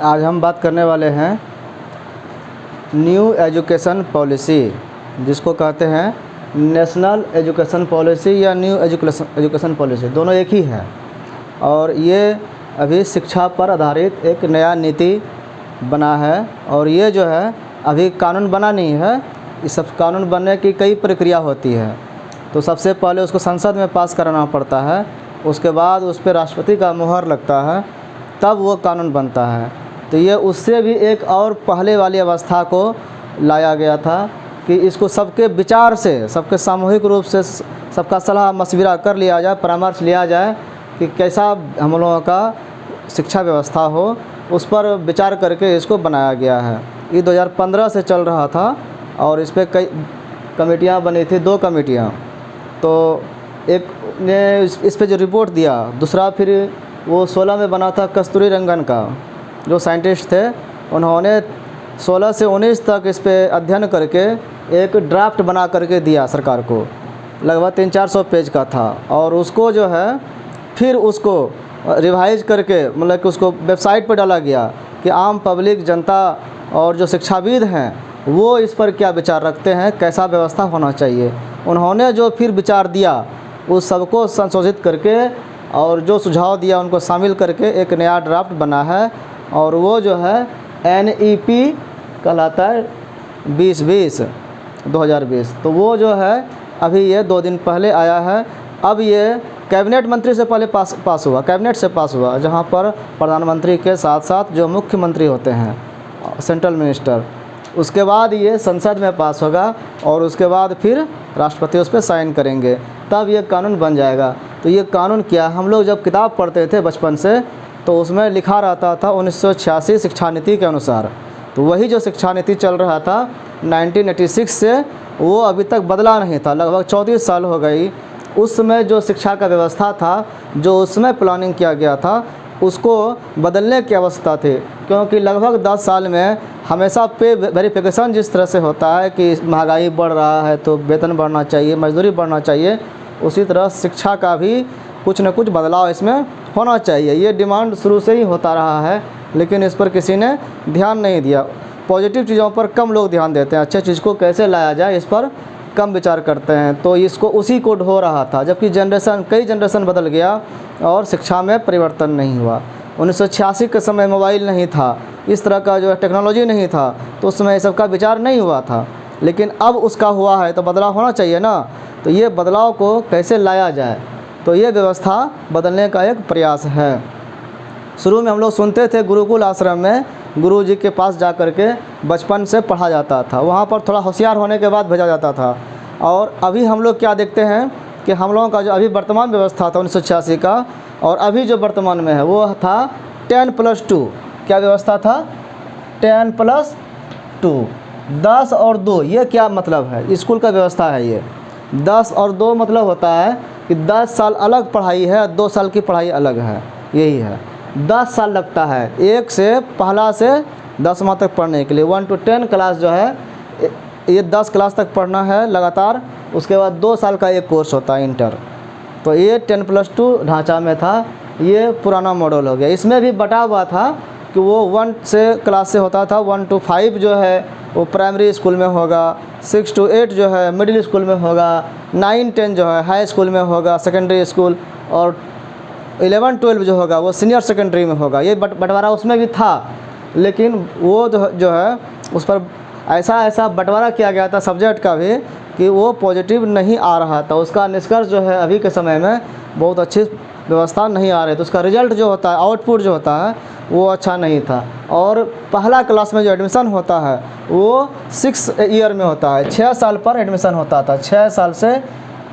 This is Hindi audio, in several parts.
आज हम बात करने वाले हैं न्यू एजुकेशन पॉलिसी, जिसको कहते हैं नेशनल एजुकेशन पॉलिसी या न्यू एजुकेशन पॉलिसी, दोनों एक ही है। और ये अभी शिक्षा पर आधारित एक नया नीति बना है और ये जो है अभी कानून बना नहीं है। इस सब कानून बनने की कई प्रक्रिया होती है। तो सबसे पहले उसको संसद में पास कराना पड़ता है, उसके बाद उस पर राष्ट्रपति का मुहर लगता है, तब वो कानून बनता है। तो ये उससे भी एक और पहले वाली अवस्था को लाया गया था कि इसको सबके विचार से, सबके सामूहिक रूप से सबका सलाह मशविरा कर लिया जाए, परामर्श लिया जाए कि कैसा हम लोगों का शिक्षा व्यवस्था हो, उस पर विचार करके इसको बनाया गया है। ये 2015 से चल रहा था और इस पर कई कमेटियाँ बनी थी, 2 कमेटियाँ। तो एक ने इस पे जो रिपोर्ट दिया, दूसरा फिर वो 16 में बना था कस्तूरी रंगन का, जो साइंटिस्ट थे, उन्होंने 16 से 19 तक इस पे अध्ययन करके एक ड्राफ्ट बना करके दिया सरकार को, लगभग 300-400 पेज का था। और उसको जो है फिर उसको रिवाइज करके, मतलब कि उसको वेबसाइट पर डाला गया कि आम पब्लिक जनता और जो शिक्षाविद हैं वो इस पर क्या विचार रखते हैं, कैसा व्यवस्था होना चाहिए। उन्होंने जो फिर विचार दिया उस सबको संशोधित करके और जो सुझाव दिया उनको शामिल करके एक नया ड्राफ्ट बना है। और वो जो है NEP कहलाता है 2020। तो वो जो है अभी ये 2 दिन पहले आया है। अब ये कैबिनेट मंत्री से पहले पास हुआ, कैबिनेट से पास हुआ, जहाँ पर प्रधानमंत्री के साथ साथ जो मुख्यमंत्री होते हैं, सेंट्रल मिनिस्टर, उसके बाद ये संसद में पास होगा और उसके बाद फिर राष्ट्रपति उस पर साइन करेंगे, तब ये कानून बन जाएगा। तो ये कानून क्या, हम लोग जब किताब पढ़ते थे बचपन से तो उसमें लिखा रहता था 1986 शिक्षा नीति के अनुसार। तो वही जो शिक्षा नीति चल रहा था 1986 से, वो अभी तक बदला नहीं था, लगभग 34 साल हो गई। उस समय जो शिक्षा का व्यवस्था था, जो उसमें प्लानिंग किया गया था, उसको बदलने की आवश्यकता थी। क्योंकि लगभग 10 साल में हमेशा पे वेरिफिकेशन जिस तरह से होता है कि महंगाई बढ़ रहा है तो वेतन बढ़ना चाहिए, मजदूरी बढ़ना चाहिए, उसी तरह शिक्षा का भी कुछ न कुछ बदलाव इसमें होना चाहिए। ये डिमांड शुरू से ही होता रहा है, लेकिन इस पर किसी ने ध्यान नहीं दिया। पॉजिटिव चीज़ों पर कम लोग ध्यान देते हैं, अच्छे चीज़ को कैसे लाया जाए इस पर कम विचार करते हैं। तो इसको उसी को ढो रहा था, जबकि कई जनरेशन बदल गया और शिक्षा में परिवर्तन नहीं हुआ। 1986 के समय मोबाइल नहीं था, इस तरह का जो टेक्नोलॉजी नहीं था, तो उस समय सबका विचार नहीं हुआ था। लेकिन अब उसका हुआ है तो बदलाव होना चाहिए ना। तो ये बदलाव को कैसे लाया जाए, तो ये व्यवस्था बदलने का एक प्रयास है। शुरू में हम लोग सुनते थे गुरुकुल आश्रम में गुरु जी के पास जा कर के बचपन से पढ़ा जाता था, वहाँ पर थोड़ा होशियार होने के बाद भेजा जाता था। और अभी हम लोग क्या देखते हैं कि हम लोगों का जो अभी वर्तमान व्यवस्था था 1986 का, और अभी जो वर्तमान में है वो था 10+2। क्या व्यवस्था था? 10+2, 10 और 2। ये क्या मतलब है? स्कूल का व्यवस्था है ये। 10 और 2 मतलब होता है कि 10 साल अलग पढ़ाई है, 2 साल की पढ़ाई अलग है, यही है। 10 साल लगता है एक से पहला से 10वां तक पढ़ने के लिए। 1 to 10 क्लास जो है ये 10 क्लास तक पढ़ना है लगातार, उसके बाद 2 साल का एक कोर्स होता है इंटर। तो ये 10+2 ढांचा में था, ये पुराना मॉडल हो गया। इसमें भी बटा हुआ था कि वो 1 से क्लास से होता था, 1 to 5 जो है वो प्राइमरी स्कूल में होगा, 6 to 8 जो है मिडिल स्कूल में होगा, 9-10 जो है हाई स्कूल में होगा, सेकेंडरी स्कूल, और 11-12 जो होगा वो सीनियर सेकेंडरी में होगा। ये बंटवारा उसमें भी था, लेकिन वो जो है उस पर ऐसा बंटवारा किया गया था सब्जेक्ट का भी कि वो पॉजिटिव नहीं आ रहा था। उसका निष्कर्ष जो है अभी के समय में बहुत अच्छी व्यवस्था नहीं आ रही, तो उसका रिजल्ट जो होता है, आउटपुट जो होता है वो अच्छा नहीं था। और पहला क्लास में जो एडमिशन होता है वो 6 ईयर में होता है, 6 साल पर एडमिशन होता था। 6 साल से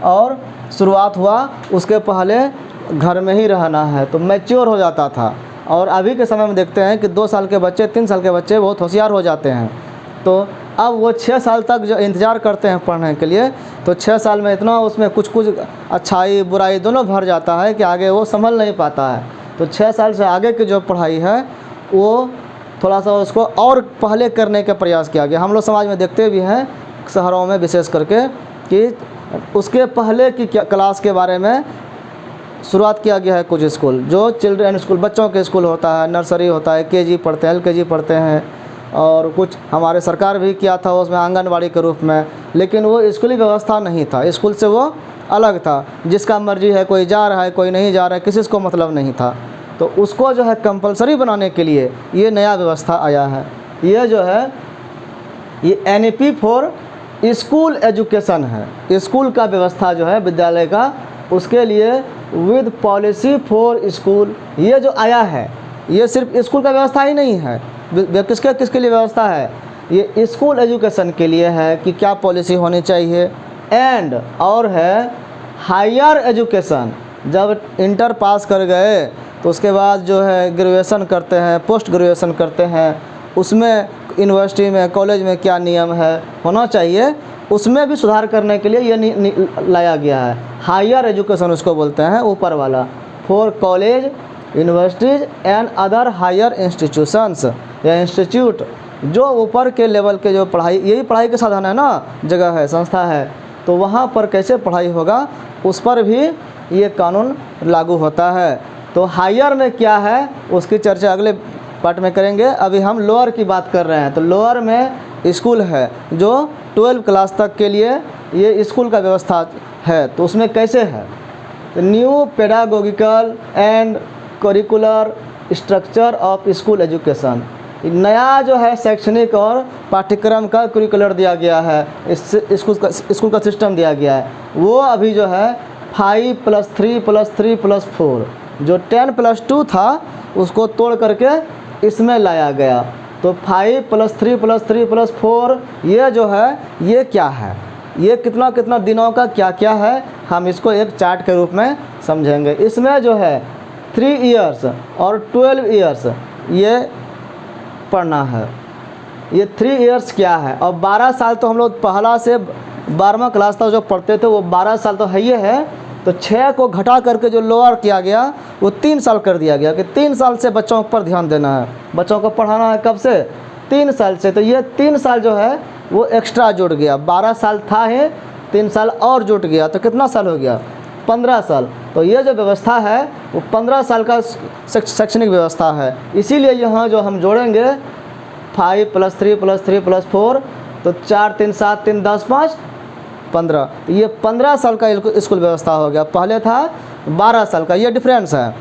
और शुरुआत हुआ, उसके पहले घर में ही रहना है, तो मैच्योर हो जाता था। और अभी के समय में देखते हैं कि 2 साल के बच्चे, 3 साल के बच्चे बहुत होशियार हो जाते हैं। तो अब वो 6 साल तक जो इंतज़ार करते हैं पढ़ने के लिए, तो 6 साल में इतना उसमें कुछ अच्छाई बुराई दोनों भर जाता है कि आगे वो संभल नहीं पाता है। तो 6 साल से आगे की जो पढ़ाई है वो थोड़ा सा उसको और पहले करने का प्रयास किया गया। हम लोग समाज में देखते भी हैं, शहरों में विशेष करके, कि उसके पहले की क्लास के बारे में शुरुआत किया गया है कुछ स्कूल, जो चिल्ड्रन स्कूल, बच्चों के स्कूल होता है, नर्सरी होता है, केजी पढ़ते हैं, एलकेजी पढ़ते हैं, और कुछ हमारे सरकार भी किया था उसमें आंगनवाड़ी के रूप में, लेकिन वो स्कूली व्यवस्था नहीं था, स्कूल से वो अलग था, जिसका मर्जी है कोई जा रहा है कोई नहीं जा रहा है, किसी को मतलब नहीं था। तो उसको जो है कंपलसरी बनाने के लिए ये नया व्यवस्था आया है। ये जो है ये NEP फॉर स्कूल एजुकेशन है, स्कूल का व्यवस्था जो है विद्यालय का, उसके लिए विद पॉलिसी फॉर स्कूल ये जो आया है, ये सिर्फ स्कूल का व्यवस्था ही नहीं है, किसके लिए व्यवस्था है, ये स्कूल एजुकेशन के लिए है कि क्या पॉलिसी होनी चाहिए। एंड और है हायर एजुकेशन, जब इंटर पास कर गए तो उसके बाद जो है ग्रेजुएशन करते हैं, पोस्ट ग्रेजुएशन करते हैं, उसमें यूनिवर्सिटी में कॉलेज में क्या नियम है होना चाहिए, उसमें भी सुधार करने के लिए ये लाया गया है। हायर एजुकेशन उसको बोलते हैं, ऊपर वाला, for college universities and other higher institutions या इंस्टीट्यूट, जो ऊपर के लेवल के जो पढ़ाई, यही पढ़ाई के साधन है ना, जगह है, संस्था है, तो वहाँ पर कैसे पढ़ाई होगा उस पर भी ये कानून लागू होता है। तो हायर में क्या है उसकी चर्चा अगले पार्ट में करेंगे। अभी हम लोअर की बात कर रहे हैं। तो लोअर में स्कूल है जो 12 क्लास तक के लिए ये स्कूल का व्यवस्था है। तो उसमें कैसे है, new pedagogical and curricular structure of school education, नया जो है शैक्षणिक और पाठ्यक्रम का करिकुलर दिया गया है, इस स्कूल का सिस्टम दिया गया है। वो अभी जो है 5+3+3+4, जो 10+2 था उसको तोड़ करके इसमें लाया गया। तो 5+3+3+4 ये जो है ये क्या है, ये कितना कितना दिनों का क्या क्या है, हम इसको एक चार्ट के रूप में समझेंगे। इसमें जो है 3 इयर्स और 12 इयर्स ये पढ़ना है। ये 3 इयर्स क्या है, और 12 साल तो हम लोग पहला से 12वां क्लास तक जो पढ़ते थे वो 12 साल तो है ही है। तो 6 को घटा करके जो लोअर किया गया वो 3 साल कर दिया गया कि 3 साल से बच्चों पर ध्यान देना है, बच्चों को पढ़ाना है। कब से, 3 साल से। तो ये 3 साल जो है वो एक्स्ट्रा जुड़ गया, 12 साल था है, 3 साल और जुट गया, तो कितना साल हो गया, 15 साल। तो ये जो व्यवस्था है वो 15 साल का शैक्षणिक व्यवस्था है। इसीलिए यहाँ जो हम जोड़ेंगे 5+3+3+4, तो 4 3 7 3 10 5 15, तो ये 15 साल का स्कूल व्यवस्था हो गया। पहले था 12 साल का, ये डिफरेंस है।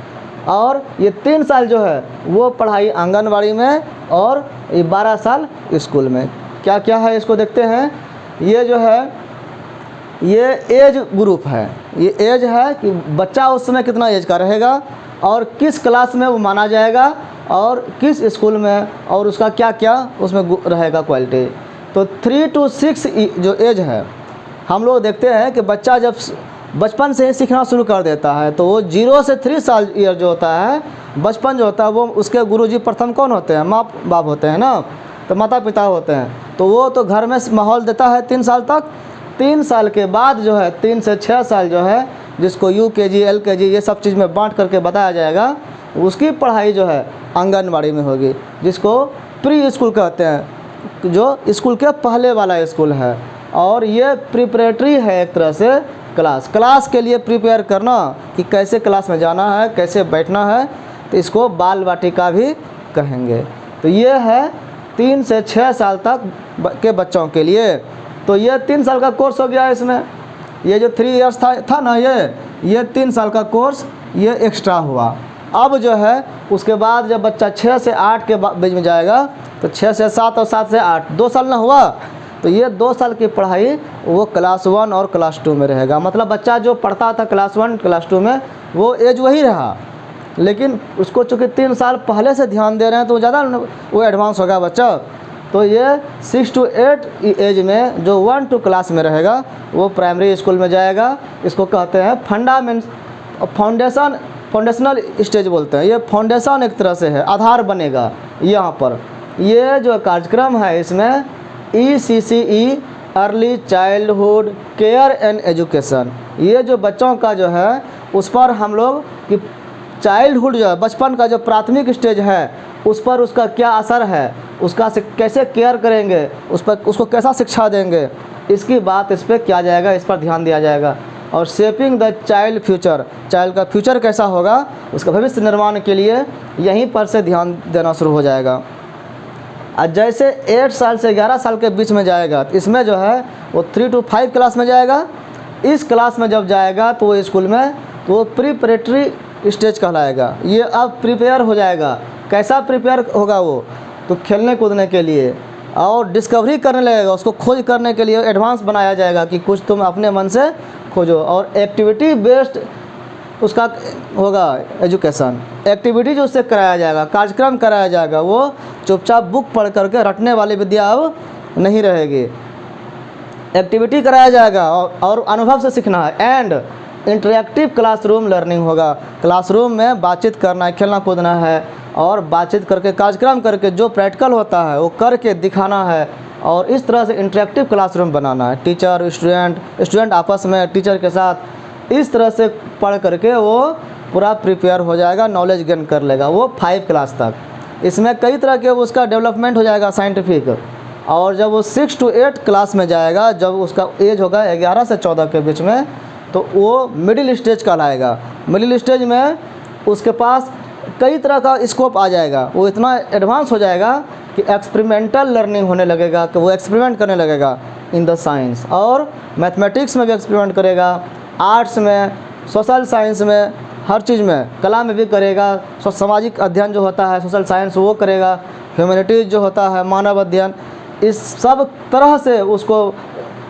और ये 3 साल जो है वो पढ़ाई आंगनवाड़ी में, और ये 12 साल स्कूल में। क्या क्या है इसको देखते हैं। ये जो है ये एज ग्रुप है, ये एज है कि बच्चा उस समय कितना एज का रहेगा और किस क्लास में वो माना जाएगा और किस स्कूल में, और उसका क्या क्या उसमें रहेगा क्वालिटी। तो 3 to 6 जो एज है, हम लोग देखते हैं कि बच्चा जब बचपन से ही सीखना शुरू कर देता है, तो वो 0 से 3 साल ईयर जो होता है, बचपन जो होता है, वो उसके गुरुजी प्रथम कौन होते हैं, माँ बाप होते हैं ना, तो माता पिता होते हैं। तो वो तो घर में माहौल देता है 3 साल तक। 3 साल के बाद जो है 3 से 6 साल जो है, जिसको UKG LKG ये सब चीज़ में बांट करके बताया जाएगा, उसकी पढ़ाई जो है आंगनबाड़ी में होगी, जिसको प्री स्कूल कहते हैं, जो स्कूल के पहले वाला स्कूल है। और ये प्रिपरेटरी है एक तरह से, क्लास के लिए प्रिपेयर करना कि कैसे क्लास में जाना है, कैसे बैठना है, तो इसको बाल वाटिका भी कहेंगे। तो ये है 3 से 6 साल तक के बच्चों के लिए। तो ये 3 साल का कोर्स हो गया इसमें। ये जो 3 इयर्स था ना, ये 3 साल का कोर्स ये एक्स्ट्रा हुआ। अब जो है उसके बाद जब बच्चा 6 से 8 के बीच में जाएगा, तो 6 से 7 और 7 से 8 2 साल ना हुआ, तो ये 2 साल की पढ़ाई वो क्लास 1 और क्लास 2 में रहेगा। मतलब बच्चा जो पढ़ता था क्लास 1 क्लास 2 में, वो एज वही रहा, लेकिन उसको चूँकि 3 साल पहले से ध्यान दे रहे हैं तो ज़्यादा वो एडवांस होगा बच्चा। तो ये 6 to 8 एज में जो 1 2 क्लास में रहेगा वो प्राइमरी स्कूल में जाएगा। इसको कहते हैं फाउंडेशनल स्टेज बोलते हैं। ये फाउंडेशन एक तरह से है, आधार बनेगा यहाँ पर। ये जो कार्यक्रम है इसमें ECCE early childhood care and education, ये जो बच्चों का जो है उस पर हम लोग कि चाइल्डहुड जो है बचपन का जो प्राथमिक स्टेज है उस पर उसका क्या असर है, उसका कैसे केयर करेंगे, उस पर उसको कैसा शिक्षा देंगे, इसकी बात इस पर किया जाएगा, इस पर ध्यान दिया जाएगा। और shaping the child future, child का फ्यूचर कैसा होगा, उसका भविष्य निर्माण के लिए यहीं पर से ध्यान देना शुरू हो जाएगा। और जैसे 8 साल से 11 साल के बीच में जाएगा तो इसमें जो है वो 3 to 5 क्लास में जाएगा। इस क्लास में जब जाएगा तो वो स्कूल में तो वो प्रिपरेटरी स्टेज कहलाएगा। ये अब प्रिपेयर हो जाएगा। कैसा प्रिपेयर होगा वो, तो खेलने कूदने के लिए और डिस्कवरी करने लगेगा, उसको खोज करने के लिए एडवांस बनाया जाएगा कि कुछ तुम अपने मन से खोजो। और एक्टिविटी बेस्ड उसका होगा एजुकेशन, एक्टिविटी जो उससे कराया जाएगा, कार्यक्रम कराया जाएगा। वो चुपचाप बुक पढ़ करके रटने वाली विद्या अब नहीं रहेगी, एक्टिविटी कराया जाएगा और अनुभव से सीखना है। एंड इंटरेक्टिव क्लासरूम लर्निंग होगा, क्लासरूम में बातचीत करना है, खेलना कूदना है और बातचीत करके कार्यक्रम करके जो प्रैक्टिकल होता है वो करके दिखाना है। और इस तरह से इंटरेक्टिव क्लासरूम बनाना है, टीचर स्टूडेंट आपस में टीचर के साथ इस तरह से पढ़ करके वो पूरा प्रिपेयर हो जाएगा, नॉलेज गेन कर लेगा वो 5 क्लास तक। इसमें कई तरह के उसका डेवलपमेंट हो जाएगा साइंटिफिक। और जब वो 6 to 8 क्लास में जाएगा, जब उसका एज होगा 11 से 14 के बीच में, तो वो मिडिल स्टेज कहलाएगा। मिडिल स्टेज में उसके पास कई तरह का स्कोप आ जाएगा, वो इतना एडवांस हो जाएगा कि एक्सपेरिमेंटल लर्निंग होने लगेगा, कि वो एक्सपेरिमेंट करने लगेगा इन द साइंस। और मैथमेटिक्स में भी एक्सपेरिमेंट करेगा, आर्ट्स में, सोशल साइंस में, हर चीज़ में, कला में भी करेगा। सामाजिक अध्ययन जो होता है सोशल साइंस वो करेगा, ह्यूमैनिटीज़ जो होता है मानव अध्ययन, इस सब तरह से उसको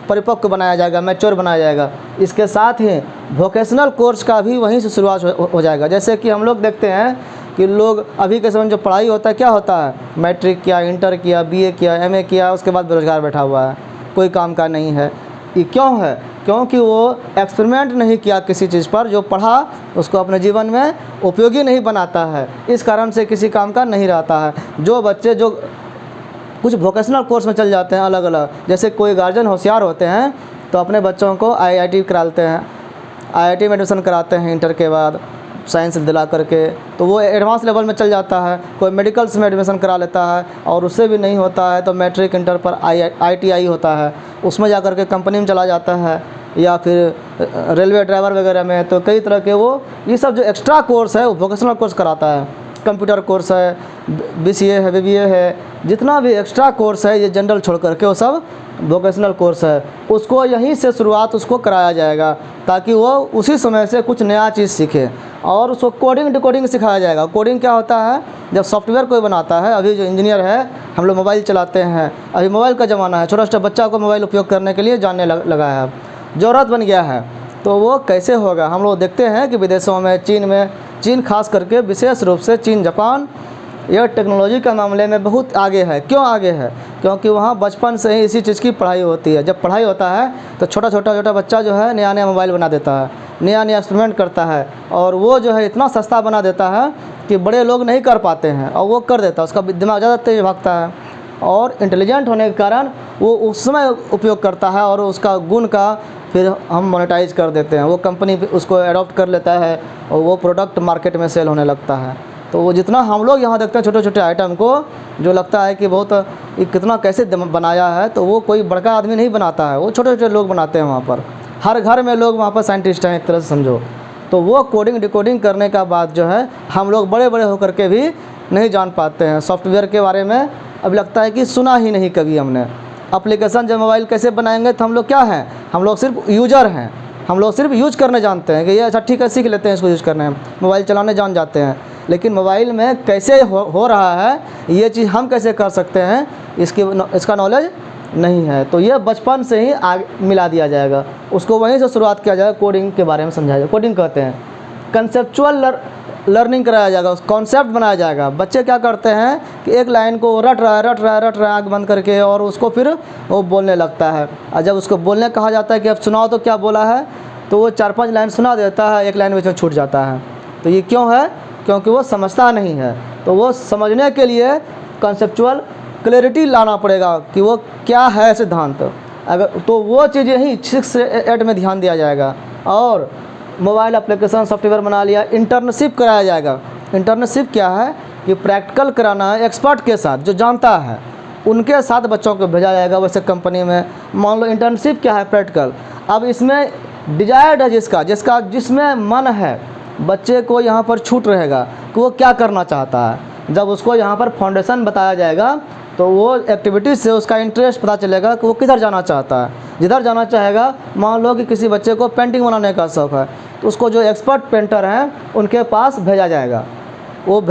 परिपक्व बनाया जाएगा, मैच्योर बनाया जाएगा। इसके साथ ही वोकेशनल कोर्स का भी वहीं से शुरुआत हो जाएगा। जैसे कि हम लोग देखते हैं कि लोग अभी के समय जो पढ़ाई होता है क्या होता है, मैट्रिक किया, इंटर किया, बीए किया, एमए किया, उसके बाद बेरोजगार बैठा हुआ है, कोई काम का नहीं है। ये क्यों है? क्योंकि वो एक्सपेरिमेंट नहीं किया किसी चीज़ पर, जो पढ़ा उसको अपने जीवन में उपयोगी नहीं बनाता है, इस कारण से किसी काम का नहीं रहता है। जो बच्चे जो कुछ वोकेशनल कोर्स में चल जाते हैं अलग अलग, जैसे कोई गार्जियन होशियार होते हैं तो अपने बच्चों को आईआईटी कराते हैं, आईआईटी में एडमिशन कराते हैं इंटर के बाद साइंस दिला करके, तो वो एडवांस लेवल में चल जाता है। कोई मेडिकल्स में एडमिशन करा लेता है और उससे भी नहीं होता है तो मैट्रिक इंटर पर IITI होता है, उसमें जा कर के कंपनी में चला जाता है, या फिर रेलवे ड्राइवर वगैरह में। तो कई तरह के वो ये सब जो एक्स्ट्रा कोर्स है वो वोकेशनल कोर्स कराता है। कंप्यूटर कोर्स है, BCA है, BBA है, जितना भी एक्स्ट्रा कोर्स है ये जनरल छोड़ करके वो सब वोकेशनल कोर्स है। उसको यहीं से शुरुआत उसको कराया जाएगा ताकि वो उसी समय से कुछ नया चीज़ सीखे। और उसको कोडिंग डिकोडिंग सिखाया जाएगा। कोडिंग क्या होता है? जब सॉफ्टवेयर कोई बनाता है, अभी जो इंजीनियर है, हम लोग मोबाइल चलाते हैं, अभी मोबाइल का ज़माना है, छोटा छोटा बच्चा को मोबाइल उपयोग करने के लिए जानने लगा है, ज़रूरत बन गया है। तो वो कैसे होगा? हम लोग देखते हैं कि विदेशों में, चीन खास करके विशेष रूप से चीन, जापान, यह टेक्नोलॉजी के मामले में बहुत आगे है। क्यों आगे है? क्योंकि वहाँ बचपन से ही इसी चीज़ की पढ़ाई होती है। जब पढ़ाई होता है तो छोटा बच्चा जो है नया मोबाइल बना देता है, नया एक्सपेरिमेंट करता है, और वो जो है इतना सस्ता बना देता है कि बड़े लोग नहीं कर पाते हैं, और वो कर देता है। उसका दिमाग ज़्यादा तेज भागता है और इंटेलिजेंट होने के कारण वो उस समय उपयोग करता है, और उसका गुण का फिर हम मोनेटाइज कर देते हैं। वो कंपनी उसको अडॉप्ट कर लेता है और वो प्रोडक्ट मार्केट में सेल होने लगता है। तो वो जितना हम लोग यहाँ देखते हैं छोटे छोटे आइटम को, जो लगता है कि बहुत ये कितना कैसे बनाया है, तो वो कोई बड़का आदमी नहीं बनाता है, वो छोटे छोटे लोग बनाते हैं। वहाँ पर हर घर में लोग वहाँ पर साइंटिस्ट हैं एक तरह से समझो। तो वो कोडिंग डिकोडिंग करने का बाद जो है हम लोग बड़े होकर के भी नहीं जान पाते हैं। सॉफ्टवेयर के बारे में अब लगता है कि सुना ही नहीं कभी हमने। एप्लीकेशन जब मोबाइल कैसे बनाएंगे, तो हम लोग क्या हैं? हम लोग सिर्फ यूजर हैं, हम लोग सिर्फ यूज करने जानते हैं कि ये अच्छा ठीक है, सीख लेते हैं इसको यूज़ करने, मोबाइल चलाने जान जाते हैं। लेकिन मोबाइल में कैसे हो रहा है, ये चीज़ हम कैसे कर सकते हैं, इसका नॉलेज नहीं है। तो ये बचपन से ही आगे मिला दिया जाएगा, उसको वहीं से शुरुआत किया जाएगा, कोडिंग के बारे में समझाया जाएगा। कोडिंग कहते हैं कंसेप्चुअल लर्निंग कराया जाएगा, उस कॉन्सेप्ट बनाया जाएगा। बच्चे क्या करते हैं कि एक लाइन को रट रहा है आँख बंद करके, और उसको फिर वो बोलने लगता है। और जब उसको बोलने कहा जाता है कि अब सुनाओ तो क्या बोला है, तो वो 4-5 लाइन सुना देता है, एक लाइन बीच में छूट जाता है। तो ये क्यों है? क्योंकि वो समझता नहीं है। तो वो समझने के लिए कंसेप्चुअल क्लैरिटी लाना पड़ेगा कि वो क्या है सिद्धांत। अगर तो वो चीज़ यही 6 से 8 में ध्यान दिया जाएगा। और मोबाइल एप्लीकेशन सॉफ्टवेयर बना लिया, इंटर्नशिप कराया जाएगा। इंटर्नशिप क्या है? कि प्रैक्टिकल कराना है एक्सपर्ट के साथ, जो जानता है उनके साथ बच्चों को भेजा जाएगा वैसे कंपनी में। मान लो इंटर्नशिप क्या है? प्रैक्टिकल। अब इसमें डिजायर्ड है जिसमें मन है, बच्चे को यहाँ पर छूट रहेगा कि वो क्या करना चाहता है। जब उसको यहाँ पर फाउंडेशन बताया जाएगा तो वो एक्टिविटीज़ से उसका इंटरेस्ट पता चलेगा कि वो किधर जाना चाहता है। जिधर जाना चाहेगा, मान लो कि किसी बच्चे को पेंटिंग बनाने का शौक़ है, तो उसको जो एक्सपर्ट पेंटर हैं उनके पास भेजा जाएगा। वो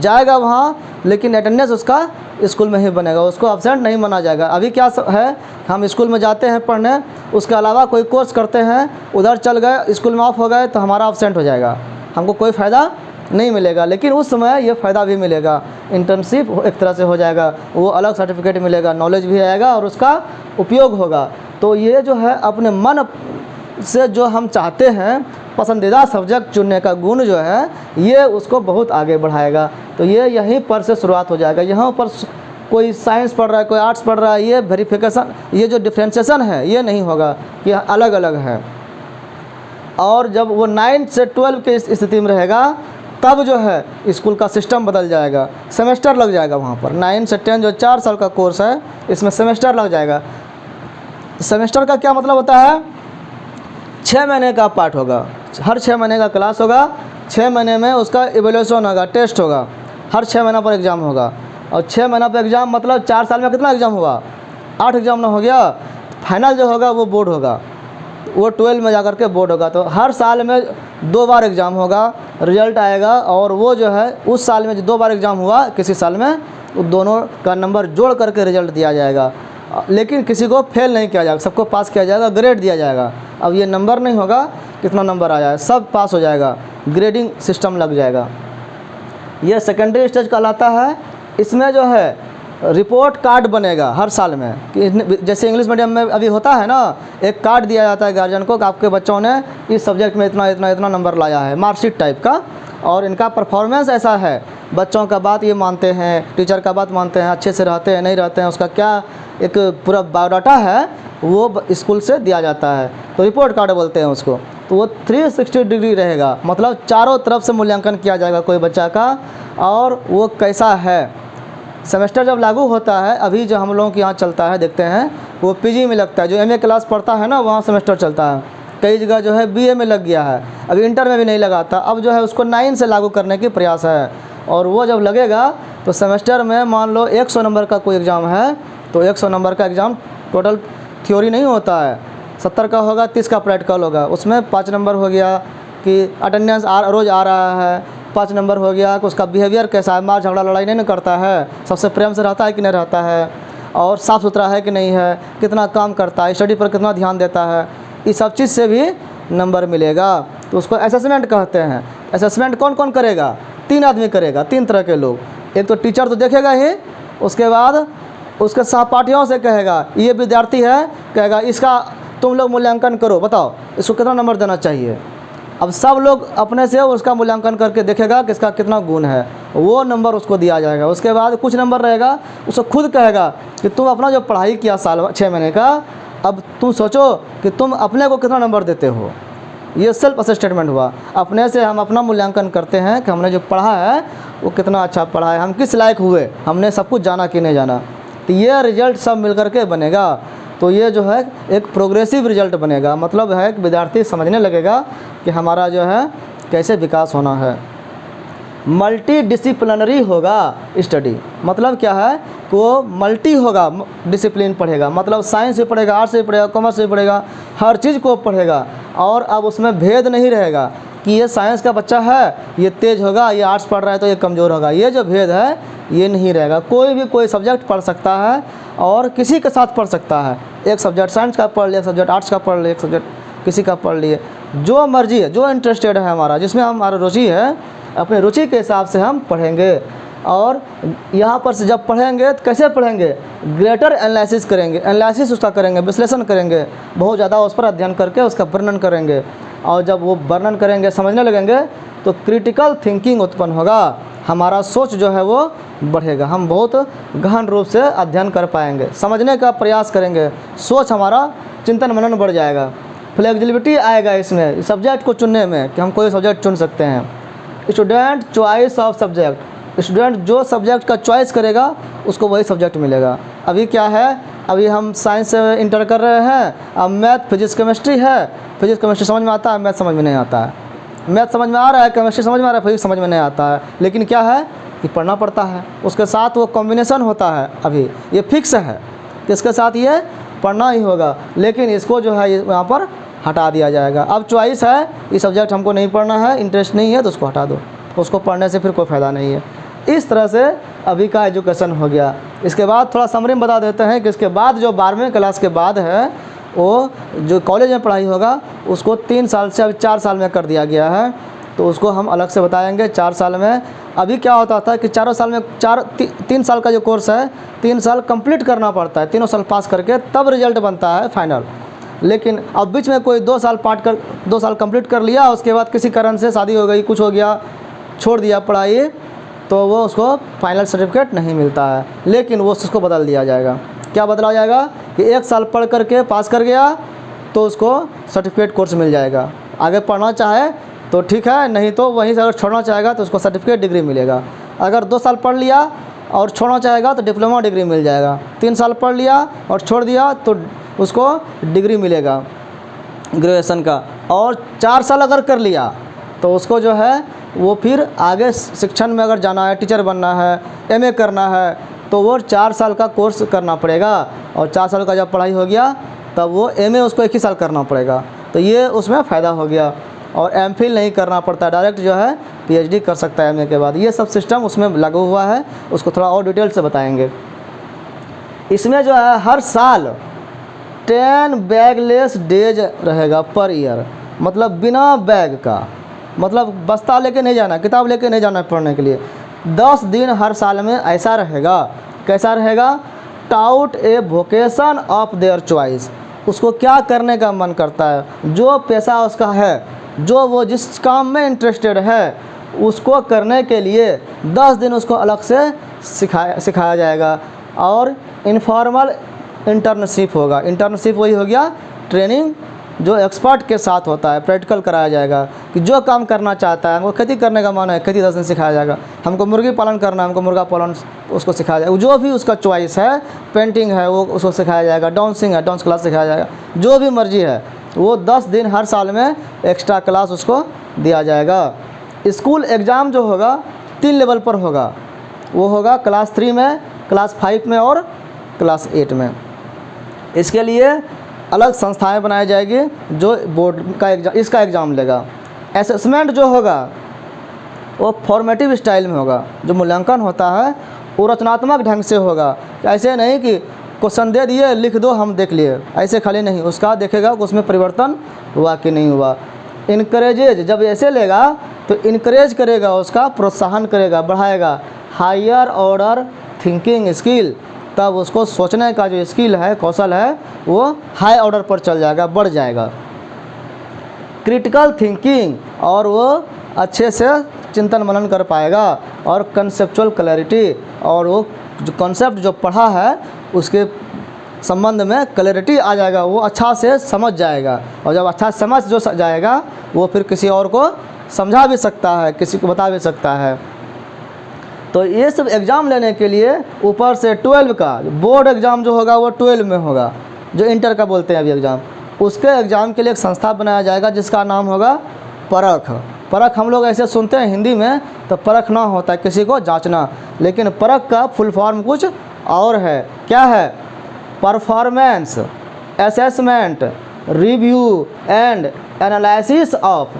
जाएगा वहाँ, लेकिन अटेंडेंस उसका स्कूल में ही बनेगा, उसको अब्सेंट नहीं माना जाएगा। अभी क्या है, हम स्कूल में जाते हैं पढ़ने, उसके अलावा कोई कोर्स करते हैं, उधर चल गए, स्कूल में ऑफ हो गए तो हमारा अब्सेंट हो जाएगा, हमको कोई फ़ायदा नहीं मिलेगा। लेकिन उस समय ये फ़ायदा भी मिलेगा, इंटर्नशिप एक तरह से हो जाएगा, वो अलग सर्टिफिकेट मिलेगा, नॉलेज भी आएगा और उसका उपयोग होगा। तो ये जो है अपने मन से जो हम चाहते हैं पसंदीदा सब्जेक्ट चुनने का गुण जो है, ये उसको बहुत आगे बढ़ाएगा। तो ये यहीं पर से शुरुआत हो जाएगा। यहाँ पर कोई साइंस पढ़ रहा है, कोई आर्ट्स पढ़ रहा है, ये वेरिफिकेशन, ये जो डिफ्रेंशिएशन है ये नहीं होगा कि अलग अलग है। और जब वो 9 से 12 की स्थिति में रहेगा तब जो है स्कूल का सिस्टम बदल जाएगा, सेमेस्टर लग जाएगा वहाँ पर। 9 से 10 जो 4 साल का कोर्स है, इसमें सेमेस्टर लग जाएगा। सेमेस्टर का क्या मतलब होता है, 6 महीने का पार्ट होगा, हर 6 महीने का क्लास होगा, 6 महीने में उसका इवैल्यूएशन होगा, टेस्ट होगा, हर 6 महीना पर एग्ज़ाम होगा। और 6 महीना पर एग्ज़ाम मतलब 4 साल में कितना एग्ज़ाम हुआ, 8 एग्ज़ाम ना हो गया। फाइनल जो होगा वो बोर्ड होगा, वो 12 में जाकर के बोर्ड होगा। तो हर साल में 2 बार एग्ज़ाम होगा, रिजल्ट आएगा, और वो जो है उस साल में जो 2 बार एग्ज़ाम हुआ किसी साल में, उन दोनों का नंबर जोड़ करके रिजल्ट दिया जाएगा। लेकिन किसी को फेल नहीं किया जाएगा, सबको पास किया जाएगा, ग्रेड दिया जाएगा। अब ये नंबर नहीं होगा कितना नंबर आया है, सब पास हो जाएगा, ग्रेडिंग सिस्टम लग जाएगा। ये सेकेंडरी स्टेज कहलाता है। इसमें जो है रिपोर्ट कार्ड बनेगा हर साल में, कि जैसे इंग्लिश मीडियम में अभी होता है ना, एक कार्ड दिया जाता है गार्जियन को कि आपके बच्चों ने इस सब्जेक्ट में इतना इतना इतना नंबर लाया है, मार्कशीट टाइप का, और इनका परफॉर्मेंस ऐसा है। बच्चों का बात ये मानते हैं, टीचर का बात मानते हैं, अच्छे से रहते हैं नहीं रहते हैं, उसका क्या एक पूरा बायोडाटा है वो स्कूल से दिया जाता है, तो रिपोर्ट कार्ड बोलते हैं उसको। तो वो 360 डिग्री रहेगा, मतलब चारों तरफ से मूल्यांकन किया जाएगा कोई बच्चा का, और वो कैसा है। सेमेस्टर जब लागू होता है, अभी जो हम लोगों के यहाँ चलता है देखते हैं, वो पीजी में लगता है। जो एमए क्लास पढ़ता है ना, वहाँ सेमेस्टर चलता है। कई जगह जो है बीए में लग गया है, अभी इंटर में भी नहीं लगा था, अब जो है उसको 9 से लागू करने की प्रयास है। और वो जब लगेगा तो सेमेस्टर में मान लो 100 नंबर का कोई एग्ज़ाम है, तो 100 नंबर का एग्ज़ाम टोटल थ्योरी नहीं होता है, 70 का होगा, 30 का प्रैक्टिकल होगा। उसमें 5 नंबर हो गया कि अटेंडेंस रोज़ आ रहा है, 5 नंबर हो गया कि उसका बिहेवियर कैसा है, मार झगड़ा लड़ाई नहीं करता है, सबसे प्रेम से रहता है कि नहीं रहता है, और साफ़ सुथरा है कि नहीं है, कितना काम करता है, स्टडी पर कितना ध्यान देता है, इस सब चीज़ से भी नंबर मिलेगा। तो उसको असेसमेंट कहते हैं। असेसमेंट कौन कौन करेगा, 3 आदमी करेगा, 3 तरह के लोग। एक तो टीचर तो देखेगा ही, उसके बाद उसके सहपाठियों से कहेगा, ये विद्यार्थी है, कहेगा इसका तुम लोग मूल्यांकन करो, बताओ इसको कितना नंबर देना चाहिए। अब सब लोग अपने से उसका मूल्यांकन करके देखेगा कि इसका कितना गुण है, वो नंबर उसको दिया जाएगा। उसके बाद कुछ नंबर रहेगा, उसको खुद कहेगा कि तुम अपना जो पढ़ाई किया साल 6 महीने का, अब तुम सोचो कि तुम अपने को कितना नंबर देते हो। ये सेल्फ असेसमेंट हुआ, अपने से हम अपना मूल्यांकन करते हैं कि हमने जो पढ़ा है वो कितना अच्छा पढ़ा है, हम किस लायक हुए, हमने सब कुछ जाना कि नहीं जाना। तो ये रिजल्ट सब मिल करके बनेगा। तो ये जो है एक प्रोग्रेसिव रिजल्ट बनेगा, मतलब है कि विद्यार्थी समझने लगेगा कि हमारा जो है कैसे विकास होना है। मल्टी डिसिप्लिनरी होगा स्टडी, मतलब क्या है कि वो मल्टी होगा, डिसिप्लिन पढ़ेगा, मतलब साइंस भी पढ़ेगा, आर्ट्स भी पढ़ेगा, कॉमर्स भी पढ़ेगा, हर चीज़ को पढ़ेगा। और अब उसमें भेद नहीं रहेगा कि ये साइंस का बच्चा है ये तेज़ होगा, ये आर्ट्स पढ़ रहा है तो ये कमज़ोर होगा, ये जो भेद है ये नहीं रहेगा। कोई भी कोई सब्जेक्ट पढ़ सकता है और किसी के साथ पढ़ सकता है। एक सब्जेक्ट साइंस का पढ़ लिया, एक सब्जेक्ट आर्ट्स का पढ़ लिया, एक सब्जेक्ट किसी का पढ़ लिए, जो मर्जी है, जो इंटरेस्टेड है हमारा, जिसमें हमारा रुचि है, अपने रुचि के हिसाब से हम पढ़ेंगे। और यहाँ पर से जब पढ़ेंगे तो कैसे पढ़ेंगे, ग्रेटर एनालिसिस करेंगे, एनालिसिस उसका करेंगे, विश्लेषण करेंगे, बहुत ज़्यादा उस पर अध्ययन करके उसका वर्णन करेंगे। और जब वो वर्णन करेंगे, समझने लगेंगे, तो क्रिटिकल थिंकिंग उत्पन्न होगा, हमारा सोच जो है वो बढ़ेगा, हम बहुत गहन रूप से अध्ययन कर पाएंगे, समझने का प्रयास करेंगे, सोच हमारा चिंतन मनन बढ़ जाएगा, फ्लेक्सिबिलिटी आएगा इसमें सब्जेक्ट को चुनने में कि हम कोई सब्जेक्ट चुन सकते हैं। Student choice of subject, student जो सब्जेक्ट का चॉइस करेगा उसको वही सब्जेक्ट मिलेगा। अभी क्या है, अभी हम साइंस से इंटर कर रहे हैं, अब मैथ फिजिक्स केमिस्ट्री है, फिजिक्स केमिस्ट्री समझ में आता है, मैथ समझ में नहीं आता है, मैथ समझ में आ रहा है, केमिस्ट्री समझ में आ रहा है, फिजिक्स समझ में नहीं आता है, लेकिन क्या है कि पढ़ना पड़ता है, उसके साथ वो कॉम्बिनेशन होता है। अभी ये फिक्स है कि इसके साथ ये पढ़ना ही होगा, लेकिन इसको जो है यहाँ पर हटा दिया जाएगा। अब चॉइस है, ये सब्जेक्ट हमको नहीं पढ़ना है, इंटरेस्ट नहीं है, तो उसको हटा दो, उसको पढ़ने से फिर कोई फ़ायदा नहीं है। इस तरह से अभी का एजुकेशन हो गया। इसके बाद थोड़ा समरी में बता देते हैं कि इसके बाद जो 12वीं क्लास के बाद है, वो जो कॉलेज में पढ़ाई होगा उसको 3 साल से अब 4 साल में कर दिया गया है, तो उसको हम अलग से बताएंगे। 4 साल में अभी क्या होता था कि 4 साल में 3 साल का जो कोर्स है 3 साल कंप्लीट करना पड़ता है, तीनों साल पास करके तब रिजल्ट बनता है फाइनल। लेकिन अब बीच में कोई 2 साल 2 साल कंप्लीट कर लिया, उसके बाद किसी कारण से शादी हो गई, कुछ हो गया, छोड़ दिया पढ़ाई, तो वो उसको फाइनल सर्टिफिकेट नहीं मिलता है, लेकिन वो उसको बदल दिया जाएगा। क्या बदला जाएगा कि 1 साल पढ़ करके पास कर गया तो उसको सर्टिफिकेट कोर्स मिल जाएगा। आगे पढ़ना चाहे तो ठीक है, नहीं तो वहीं से अगर छोड़ना चाहेगा तो उसको सर्टिफिकेट डिग्री मिलेगा। अगर 2 साल पढ़ लिया और छोड़ना चाहेगा तो डिप्लोमा डिग्री मिल जाएगा। 3 साल पढ़ लिया और छोड़ दिया तो उसको डिग्री मिलेगा ग्रेजुएशन का। और 4 साल अगर कर लिया तो उसको जो है वो फिर आगे शिक्षण में अगर जाना है, टीचर बनना है, एमए करना है, तो वो 4 साल का कोर्स करना पड़ेगा। और 4 साल का जब पढ़ाई हो गया तब वो एमए उसको 1 ही साल करना पड़ेगा, तो ये उसमें फ़ायदा हो गया। और एमफिल नहीं करना पड़ता, डायरेक्ट जो है पीएचडी कर सकता है एमए के बाद। ये सब सिस्टम उसमें लागू हुआ है, उसको थोड़ा और डिटेल से बताएंगे। इसमें जो है हर साल 10 बैगलेस डेज रहेगा पर ईयर, मतलब बिना बैग का, मतलब बस्ता लेके नहीं जाना, किताब लेके नहीं जाना पढ़ने के लिए। 10 दिन हर साल में ऐसा रहेगा। कैसा रहेगा? Taught a vocation of their choice, उसको क्या करने का मन करता है, जो पेशा उसका है, जो वो जिस काम में इंटरेस्टेड है, उसको करने के लिए 10 दिन उसको अलग से सिखाया जाएगा। और इनफॉर्मल इंटर्नशिप होगा। इंटर्नशिप वही हो गया ट्रेनिंग जो एक्सपर्ट के साथ होता है, प्रैक्टिकल कराया जाएगा कि जो काम करना चाहता है, हमको खेती करने का मन है, खेती 10 दिन सिखाया जाएगा, हमको मुर्गी पालन करना है, हमको मुर्गा पालन उसको सिखाया जाएगा, जो भी उसका चॉइस है, पेंटिंग है वो उसको सिखाया जाएगा, डांसिंग है डांस क्लास सिखाया जाएगा, जो भी मर्जी है वो 10 दिन हर साल में एक्स्ट्रा क्लास उसको दिया जाएगा। स्कूल एग्ज़ाम जो होगा 3 लेवल पर होगा, वो होगा क्लास 3 में, क्लास 5 में और क्लास 8 में। इसके लिए अलग संस्थाएं बनाई जाएगी जो बोर्ड का एग्ज़ाम, इसका एग्ज़ाम लेगा। असेसमेंट जो होगा वो फॉर्मेटिव स्टाइल में होगा, जो मूल्यांकन होता है वो रचनात्मक ढंग से होगा। ऐसे नहीं कि क्वेश्चन दे दिए लिख दो हम देख लिए, ऐसे खाली नहीं, उसका देखेगा कि उसमें परिवर्तन हुआ कि नहीं हुआ। इनकरेजेज, जब ऐसे लेगा तो इनकरेज करेगा, उसका प्रोत्साहन करेगा, बढ़ाएगा हायर ऑर्डर थिंकिंग स्किल, तब उसको सोचने का जो स्किल है, कौशल है, वो हाई ऑर्डर पर चल जाएगा, बढ़ जाएगा। क्रिटिकल थिंकिंग, और वो अच्छे से चिंतन मनन कर पाएगा। और कंसेप्चुअल क्लैरिटी, और वो जो कॉन्सेप्ट जो पढ़ा है उसके संबंध में क्लैरिटी आ जाएगा, वो अच्छा से समझ जाएगा। और जब अच्छा समझ जो जाएगा वो फिर किसी और को समझा भी सकता है, किसी को बता भी सकता है। तो ये सब एग्ज़ाम लेने के लिए ऊपर से 12 का बोर्ड एग्ज़ाम जो होगा वो 12 में होगा, जो इंटर का बोलते हैं अभी एग्ज़ाम, उसके एग्ज़ाम के लिए एक संस्था बनाया जाएगा जिसका नाम होगा परख। परख हम लोग ऐसे सुनते हैं हिंदी में, तो परख ना होता है किसी को जांचना, लेकिन परख का फुल फॉर्म कुछ और है। क्या है? Performance assessment review and analysis of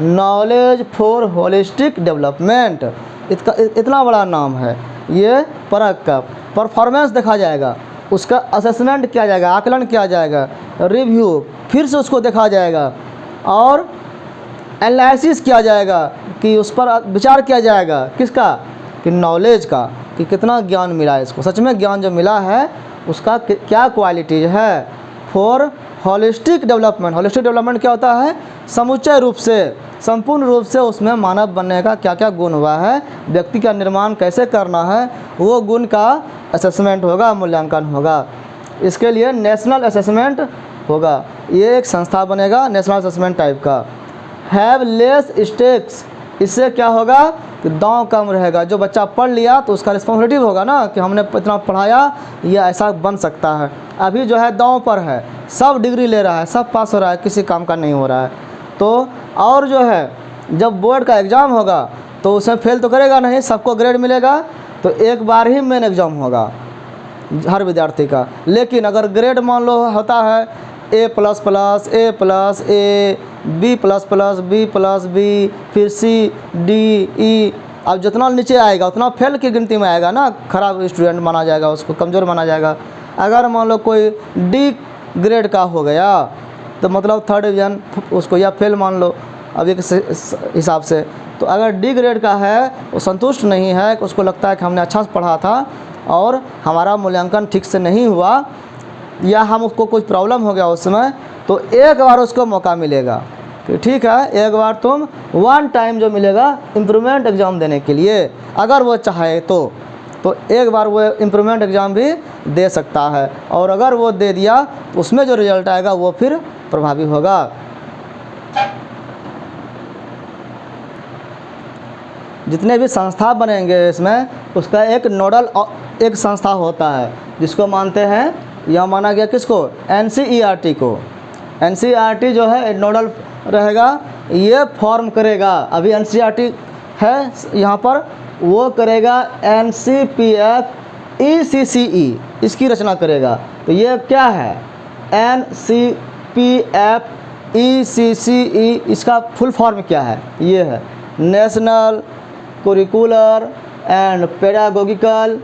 knowledge for holistic development. इतना बड़ा नाम है ये परख का। परफॉर्मेंस देखा जाएगा, उसका असेसमेंट किया जाएगा, आकलन किया जाएगा, रिव्यू फिर से उसको देखा जाएगा, और एनालिसिस किया जाएगा कि उस पर विचार किया जाएगा किसका, कि नॉलेज का, कि कितना ज्ञान मिला है इसको, सच में ज्ञान जो मिला है उसका क्या क्वालिटीज है। For holistic development, holistic development क्या होता है? समुच्चय रूप से, संपूर्ण रूप से उसमें मानव बनने का क्या क्या गुण हुआ है, व्यक्ति का निर्माण कैसे करना है, वो गुण का असेसमेंट होगा, मूल्यांकन होगा। इसके लिए नेशनल असेसमेंट होगा, ये एक संस्था बनेगा नेशनल असेसमेंट टाइप का। हैव लेस स्टेक्स इससे क्या होगा कि दांव कम रहेगा। जो बच्चा पढ़ लिया तो उसका रिस्पॉन्सिबिलिटी होगा ना कि हमने इतना पढ़ाया, ये ऐसा बन सकता है। अभी जो है दांव पर है, सब डिग्री ले रहा है, सब पास हो रहा है, किसी काम का नहीं हो रहा है। तो और जो है जब बोर्ड का एग्ज़ाम होगा तो उसमें फेल तो करेगा नहीं, सबको ग्रेड मिलेगा। तो एक बार ही मेन एग्ज़ाम होगा हर विद्यार्थी का। लेकिन अगर ग्रेड मान लो होता है A++, A+, A, B++, B, फिर C, D, E, अब जितना नीचे आएगा उतना फेल की गिनती में आएगा ना, ख़राब स्टूडेंट माना जाएगा, उसको कमज़ोर माना जाएगा। अगर मान लो कोई D ग्रेड का हो गया तो मतलब 3rd डिवीज़न उसको या फेल मान लो अभी के हिसाब से। तो अगर D ग्रेड का है, वो संतुष्ट नहीं है, उसको लगता है कि हमने अच्छा पढ़ा था और हमारा मूल्यांकन ठीक से नहीं हुआ, या हम उसको कुछ प्रॉब्लम हो गया उस समय, तो एक बार उसको मौका मिलेगा कि ठीक है एक बार तुम 1 टाइम जो मिलेगा इम्प्रूवमेंट एग्ज़ाम देने के लिए, अगर वो चाहे तो एक बार वो इम्प्रूवमेंट एग्ज़ाम भी दे सकता है। और अगर वो दे दिया तो उसमें जो रिज़ल्ट आएगा वो फिर प्रभावी होगा। जितने भी संस्था बनेंगे इसमें, उसका एक नोडल एक संस्था होता है जिसको मानते हैं, यह माना गया किसको, NCERT को। NCERT जो है नोडल रहेगा, ये फॉर्म करेगा। अभी NCERT है यहाँ पर, वो करेगा NCPF ECCE, इसकी रचना करेगा। तो ये क्या है, NCPF ECCE, इसका फुल फॉर्म क्या है, ये है national curricular and pedagogical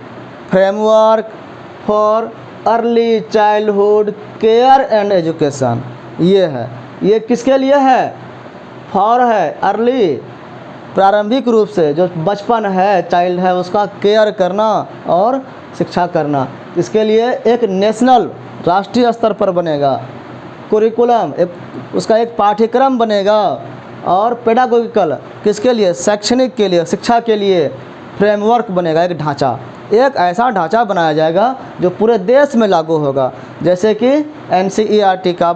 framework for early childhood care and education. ये है, ये किसके लिए है, फॉर है अर्ली, प्रारंभिक रूप से जो बचपन है, चाइल्ड है, उसका केयर करना और शिक्षा करना। इसके लिए एक नेशनल राष्ट्रीय स्तर पर बनेगा करिकुलम, उसका एक पाठ्यक्रम बनेगा, और पेडागोगिकल किसके लिए, शैक्षणिक के लिए, शिक्षा के लिए फ्रेमवर्क बनेगा, एक ढांचा, एक ऐसा ढांचा बनाया जाएगा जो पूरे देश में लागू होगा। जैसे कि NCERT का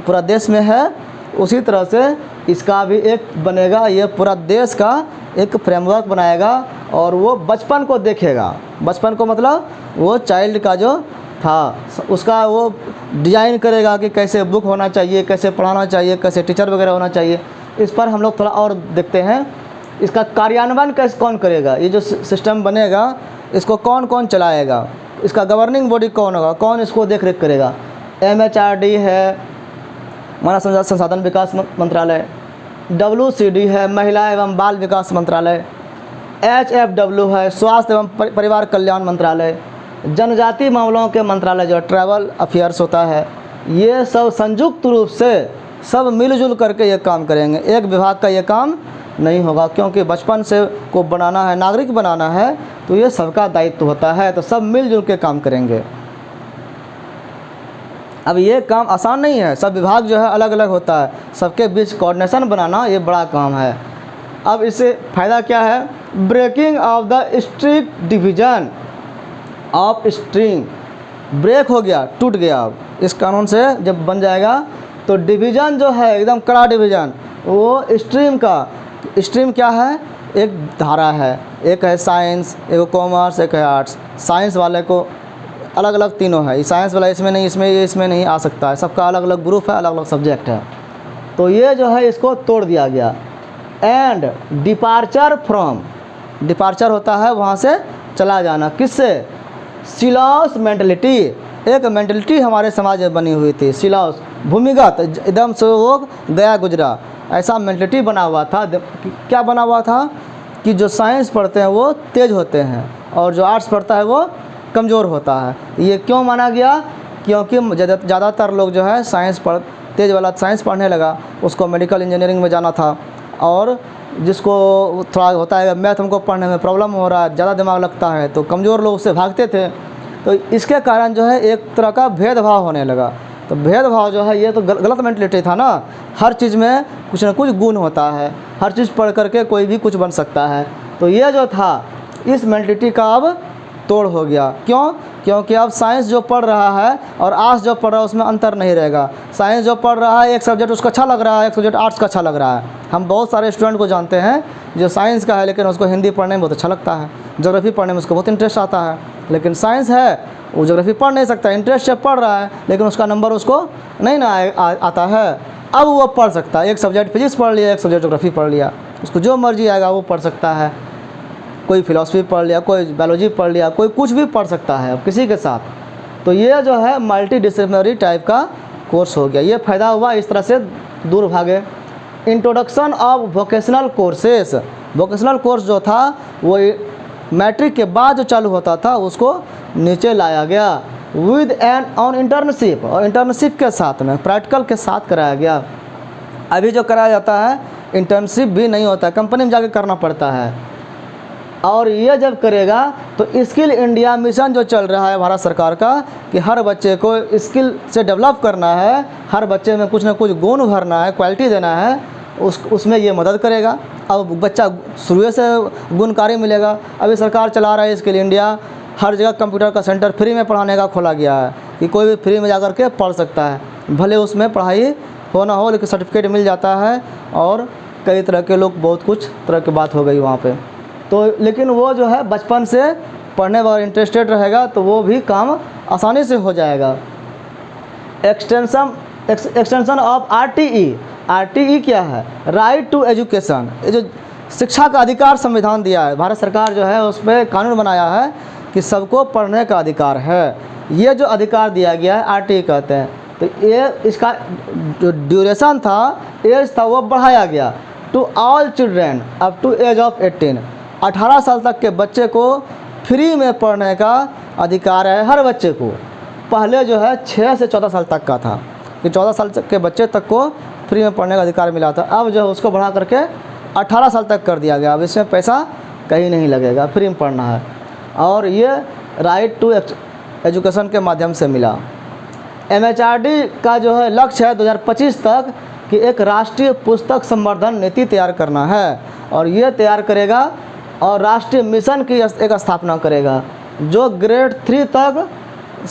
पूरा देश में है, उसी तरह से इसका भी एक बनेगा, ये पूरा देश का एक फ्रेमवर्क बनाएगा और वो बचपन को देखेगा। बचपन को मतलब वो चाइल्ड का जो था उसका वो डिज़ाइन करेगा कि कैसे बुक होना चाहिए, कैसे पढ़ाना चाहिए, कैसे टीचर वगैरह होना चाहिए। इस पर हम लोग थोड़ा और देखते हैं, इसका कार्यान्वयन कैसे कौन करेगा, ये जो सिस्टम बनेगा इसको कौन कौन चलाएगा, इसका गवर्निंग बॉडी कौन होगा, कौन इसको देख रेख करेगा। MHRD है, मानव संसाधन विकास मंत्रालय, WCD है, महिला एवं बाल विकास मंत्रालय, HFW है, स्वास्थ्य एवं परिवार कल्याण मंत्रालय, जनजाति मामलों के मंत्रालय जो ट्रैवल अफेयर्स होता है। ये सब संयुक्त रूप से सब मिलजुल करके ये काम करेंगे, एक विभाग का ये काम नहीं होगा, क्योंकि बचपन से को बनाना है, नागरिक बनाना है, तो ये सबका दायित्व होता है, तो सब मिलजुल के काम करेंगे। अब ये काम आसान नहीं है, सब विभाग जो है अलग अलग होता है, सबके बीच कोऑर्डिनेशन बनाना ये बड़ा काम है। अब इससे फ़ायदा क्या है, breaking of the strict division of stream, break हो गया, टूट गया। अब इस कानून से जब बन जाएगा तो डिवीज़न जो है एकदम कड़ा डिवीज़न, वो स्ट्रीम का, स्ट्रीम क्या है, एक धारा है, एक है साइंस, एक कॉमर्स, एक है आर्ट्स। साइंस वाले को अलग अलग तीनों है, साइंस वाला इसमें नहीं, इसमें ये इसमें नहीं आ सकता है, सबका अलग अलग ग्रुप है, अलग अलग सब्जेक्ट है। तो ये जो है इसको तोड़ दिया गया। एंड डिपार्चर फ्रॉम, डिपार्चर होता है वहाँ से चला जाना, किससे, सिलॉस मेंटलिटी, एक मेंटलिटी हमारे समाज में बनी हुई थी, सिलॉस, भूमिगत, एकदम से वो गया गुजरा, ऐसा मेंटलिटी बना हुआ था। क्या बना हुआ था कि जो साइंस पढ़ते हैं वो तेज होते हैं और जो आर्ट्स पढ़ता है वो कमज़ोर होता है। ये क्यों माना गया, क्योंकि ज़्यादातर लोग जो है साइंस तेज वाला साइंस पढ़ने लगा, उसको मेडिकल इंजीनियरिंग में जाना था, और जिसको थोड़ा होता है मैथ हमको पढ़ने में प्रॉब्लम हो रहा है, ज़्यादा दिमाग लगता है, तो कमज़ोर लोग उससे भागते थे। तो इसके कारण जो है एक तरह का भेदभाव होने लगा। तो भेदभाव जो है ये तो गलत मेंटलिटी था ना, हर चीज़ में कुछ ना कुछ गुण होता है, हर चीज़ पढ़ करके कोई भी कुछ बन सकता है। तो ये जो था, इस मेंटलिटी का अब तोड़ हो गया। क्यों? क्योंकि अब साइंस जो पढ़ रहा है और आर्ट्स जो पढ़ रहा है उसमें अंतर नहीं रहेगा। साइंस जो पढ़ रहा है एक सब्जेक्ट उसको अच्छा लग रहा है, एक सब्जेक्ट आर्ट्स का अच्छा लग रहा है। हम बहुत सारे स्टूडेंट को जानते हैं जो साइंस का है लेकिन उसको हिंदी पढ़ने में बहुत अच्छा लगता है, ज्योग्राफी पढ़ने में उसको बहुत इंटरेस्ट आता है। लेकिन साइंस है वो ज्योग्राफी पढ़ नहीं सकता, इंटरेस्ट से पढ़ रहा है लेकिन उसका नंबर उसको नहीं ना आता है। अब वो पढ़ सकता है, एक सब्जेक्ट फिजिक्स पढ़ लिया, एक सब्जेक्ट ज्योग्राफी पढ़ लिया, उसको जो मर्जी आएगा वो पढ़ सकता है। कोई फिलॉसफी पढ़ लिया, कोई बायोलॉजी पढ़ लिया, कोई कुछ भी पढ़ सकता है अब किसी के साथ। तो ये जो है मल्टी डिसिप्लिनरी टाइप का कोर्स हो गया। ये फ़ायदा हुआ, इस तरह से दूर भागे। Introduction of vocational courses, vocational course जो था वो मैट्रिक के बाद जो चालू होता था उसको नीचे लाया गया विद एन ऑन इंटर्नशिप, और इंटर्नशिप के साथ में प्रैक्टिकल के साथ कराया गया। अभी जो कराया जाता है इंटर्नशिप भी नहीं होता है, कंपनी में जाके करना पड़ता है। और ये जब करेगा तो स्किल इंडिया मिशन जो चल रहा है भारत सरकार का कि हर बच्चे को स्किल से डेवलप करना है, हर बच्चे में कुछ ना कुछ गुण भरना है, क्वालिटी देना है, उसमें ये मदद करेगा। अब बच्चा शुरू से गुणकारी मिलेगा। अभी सरकार चला रहा है स्किल इंडिया, हर जगह कंप्यूटर का सेंटर फ्री में पढ़ाने का खोला गया है कि कोई भी फ्री में जा कर के पढ़ सकता है, भले उसमें पढ़ाई हो ना हो लेकिन सर्टिफिकेट मिल जाता है। और कई तरह के लोग, बहुत कुछ तरह की बात हो गई वहाँ पे। तो लेकिन वो जो है बचपन से पढ़ने वाला इंटरेस्टेड रहेगा तो वो भी काम आसानी से हो जाएगा। एक्सटेंशन ऑफ आरटीई, आरटीई क्या है? Right to education. ये जो शिक्षा का अधिकार संविधान दिया है भारत सरकार जो है उस पर कानून बनाया है कि सबको पढ़ने का अधिकार है। ये जो अधिकार दिया गया है आरटीई कहते हैं। तो ये इसका जो ड्यूरेशन था, एज था, वो बढ़ाया गया to all children up to age of 18। 18 साल तक के बच्चे को फ्री में पढ़ने का अधिकार है हर बच्चे को। पहले जो है 6 से 14 साल तक का था कि 14 साल तक के बच्चे तक को फ्री में पढ़ने का अधिकार मिला था। अब जो है उसको बढ़ा करके 18 साल तक कर दिया गया। अब इसमें पैसा कहीं नहीं लगेगा, फ्री में पढ़ना है। और ये राइट टू एजुकेशन के माध्यम से मिला। एमएचआरडी का जो है लक्ष्य है 2025 तक कि एक राष्ट्रीय पुस्तक संवर्धन नीति तैयार करना है, और ये तैयार करेगा और राष्ट्रीय मिशन की एक स्थापना करेगा जो ग्रेड 3 तक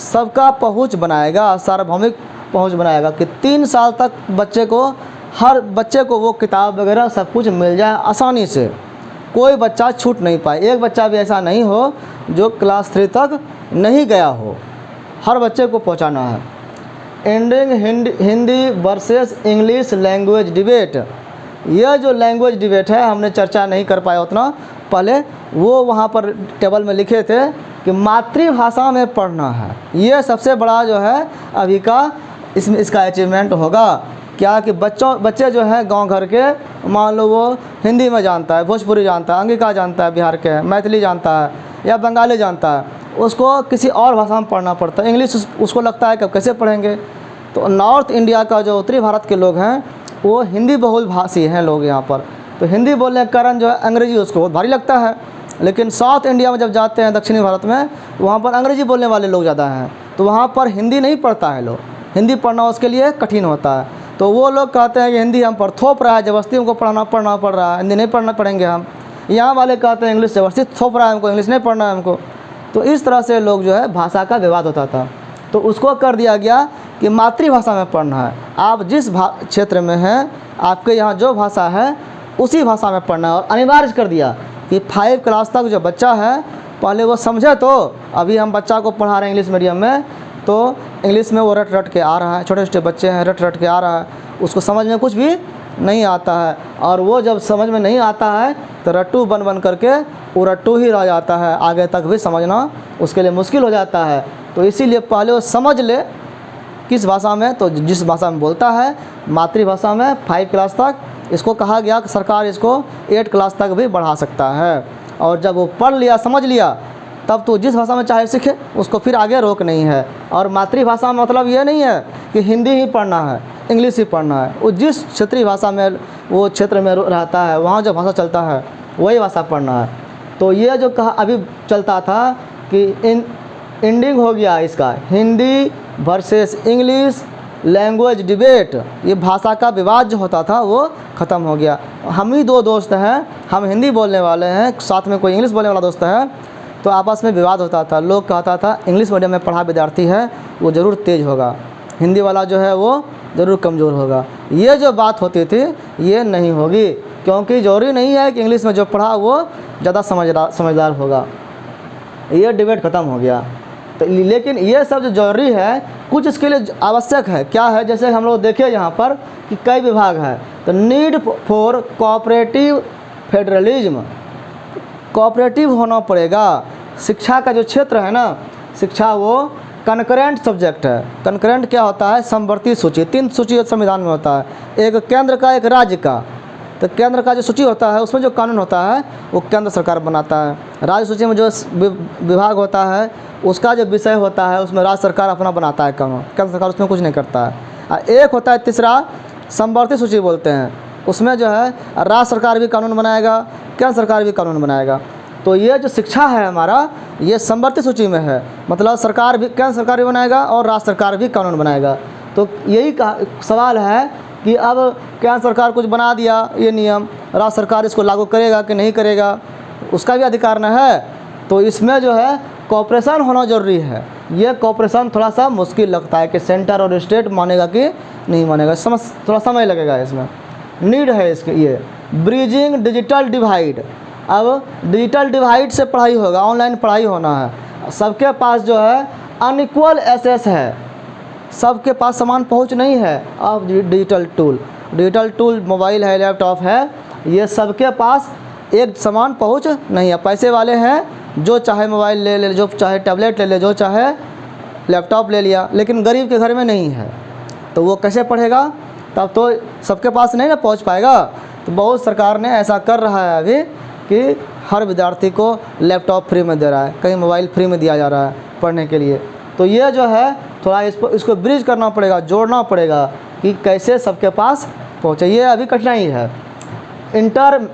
सबका पहुंच बनाएगा, सार्वभौमिक पहुंच बनाएगा कि 3 साल तक बच्चे को, हर बच्चे को वो किताब वगैरह सब कुछ मिल जाए आसानी से, कोई बच्चा छूट नहीं पाए। एक बच्चा भी ऐसा नहीं हो जो क्लास 3 तक नहीं गया हो, हर बच्चे को पहुंचाना है। Ending Hindi versus English language debate, यह जो लैंग्वेज डिबेट है हमने चर्चा नहीं कर पाया उतना पहले, वो वहाँ पर टेबल में लिखे थे कि मातृभाषा में पढ़ना है। ये सबसे बड़ा जो है अभी का इसमें इसका अचीवमेंट होगा। क्या कि बच्चे जो हैं गांव घर के, मान लो वो हिंदी में जानता है, भोजपुरी जानता है, अंगिका जानता है बिहार के, मैथिली जानता है या बंगाली जानता है, उसको किसी और भाषा में पढ़ना पड़ता है। इंग्लिश उसको लगता है कि कैसे पढ़ेंगे। तो नॉर्थ इंडिया का जो उत्तरी भारत के लोग हैं वो हिंदी बहुल भाषी हैं लोग यहाँ पर, तो हिंदी बोलने के कारण जो है अंग्रेजी उसको बहुत भारी लगता है। लेकिन साउथ इंडिया में जब जाते हैं, दक्षिणी भारत में, वहाँ पर अंग्रेजी बोलने वाले लोग ज़्यादा हैं, तो वहाँ पर हिंदी नहीं पढ़ता है लोग, हिंदी पढ़ना उसके लिए कठिन होता है। तो वो लोग कहते हैं कि हिंदी हम पर थोप रहा है, ज़बरदस्ती हमको पढ़ना पड़ रहा है, हिंदी नहीं पढ़ेंगे हम। यहाँ वाले कहते हैं इंग्लिश ज़बरदस्ती थोप रहा है हमको, इंग्लिश नहीं पढ़ना है हमको। तो इस तरह से लोग जो है भाषा का विवाद होता था। तो उसको कर दिया गया कि मातृभाषा में पढ़ना है। आप जिस क्षेत्र में हैं, आपके यहाँ जो भाषा है उसी भाषा में पढ़ना है। और अनिवार्य कर दिया कि 5 क्लास तक जो बच्चा है पहले वो समझे। तो अभी हम बच्चा को पढ़ा रहे हैं इंग्लिश मीडियम में, तो इंग्लिश में वो रट के आ रहा है, छोटे छोटे बच्चे हैं, रट के आ रहा है, उसको समझ में कुछ भी नहीं आता है। और वो जब समझ में नहीं आता है तो रट्टू बन करके वो रट्टू ही रह जाता है, आगे तक भी समझना उसके लिए मुश्किल हो जाता है। तो इसीलिए पहले वो समझ ले किस भाषा में, तो जिस भाषा में बोलता है मातृभाषा में 5 क्लास तक। इसको कहा गया कि सरकार इसको 8 क्लास तक भी बढ़ा सकता है। और जब वो पढ़ लिया, समझ लिया, तब तो जिस भाषा में चाहे सीखे, उसको फिर आगे रोक नहीं है। और मातृभाषा में मतलब ये नहीं है कि हिंदी ही पढ़ना है, इंग्लिश ही पढ़ना है। वो जिस क्षेत्रीय भाषा में वो क्षेत्र में रहता है, वहाँ जो भाषा चलता है वही भाषा पढ़ना है। तो ये जो कहा अभी चलता था कि एंडिंग हो गया इसका, Hindi versus English language debate, ये भाषा का विवाद जो होता था वो ख़त्म हो गया। हम ही 2 दोस्त हैं, हम हिंदी बोलने वाले हैं, साथ में कोई इंग्लिश बोलने वाला दोस्त है, तो आपस में विवाद होता था। लोग कहता था इंग्लिश मीडियम में पढ़ा विद्यार्थी है वो ज़रूर तेज़ होगा, हिंदी वाला जो है वो ज़रूर कमज़ोर होगा। ये जो बात होती थी ये नहीं होगी, क्योंकि ज़रूरी नहीं है कि इंग्लिश में जो पढ़ा वो ज़्यादा समझदार होगा। ये डिबेट ख़त्म हो गया। तो लेकिन ये सब जो जरूरी है, कुछ इसके लिए आवश्यक है। क्या है? जैसे हम लोग देखें यहाँ पर कि कई विभाग है, तो need for cooperative federalism, cooperative होना पड़ेगा। शिक्षा का जो क्षेत्र है ना, शिक्षा वो कनकरेंट सब्जेक्ट है। कनकरेंट क्या होता है? समवर्ती सूची। 3 सूची संविधान में होता है, एक केंद्र का, एक राज्य का। तो केंद्र का जो सूची होता है उसमें जो कानून होता है वो केंद्र सरकार बनाता है। राज्य सूची में जो विभाग होता है उसका जो विषय होता है उसमें राज्य सरकार अपना बनाता है कानून, केंद्र सरकार उसमें कुछ नहीं करता है। एक होता है तीसरा, समवर्ती सूची बोलते हैं, उसमें जो है राज्य सरकार भी कानून बनाएगा, केंद्र सरकार भी कानून बनाएगा। तो ये जो शिक्षा है हमारा, ये समवर्ती सूची में है, मतलब सरकार भी, केंद्र सरकार भी बनाएगा और राज्य सरकार भी कानून बनाएगा। तो यही सवाल है कि अब केंद्र सरकार कुछ बना दिया ये नियम, राज्य सरकार इसको लागू करेगा कि नहीं करेगा, उसका भी अधिकार न है। तो इसमें जो है कोऑपरेशन होना ज़रूरी है। ये कोऑपरेशन थोड़ा सा मुश्किल लगता है कि सेंटर और स्टेट मानेगा कि नहीं मानेगा, थोड़ा समय लगेगा इसमें। नीड है इसके ये ब्रिजिंग डिजिटल डिवाइड। अब डिजिटल डिवाइड से पढ़ाई होगा, ऑनलाइन पढ़ाई होना है। सबके पास जो है अनइक्वल एक्सेस है, सबके पास समान पहुंच नहीं है। अब डिजिटल टूल मोबाइल है, लैपटॉप है, ये सबके पास एक समान पहुंच नहीं है। पैसे वाले हैं जो चाहे मोबाइल ले ले, जो चाहे टैबलेट ले ले, जो चाहे लैपटॉप ले लिया, लेकिन गरीब के घर में नहीं है, तो वो कैसे पढ़ेगा? तब तो सबके पास नहीं ना पहुंच पाएगा। तो बहुत सरकार ने ऐसा कर रहा है अभी कि हर विद्यार्थी को लैपटॉप फ्री में दे रहा है, कहीं मोबाइल फ्री में दिया जा रहा है पढ़ने के लिए। तो ये जो है थोड़ा इसको ब्रिज करना पड़ेगा, जोड़ना पड़ेगा कि कैसे सबके पास पहुँचे। ये अभी कठिनाई है। इंटर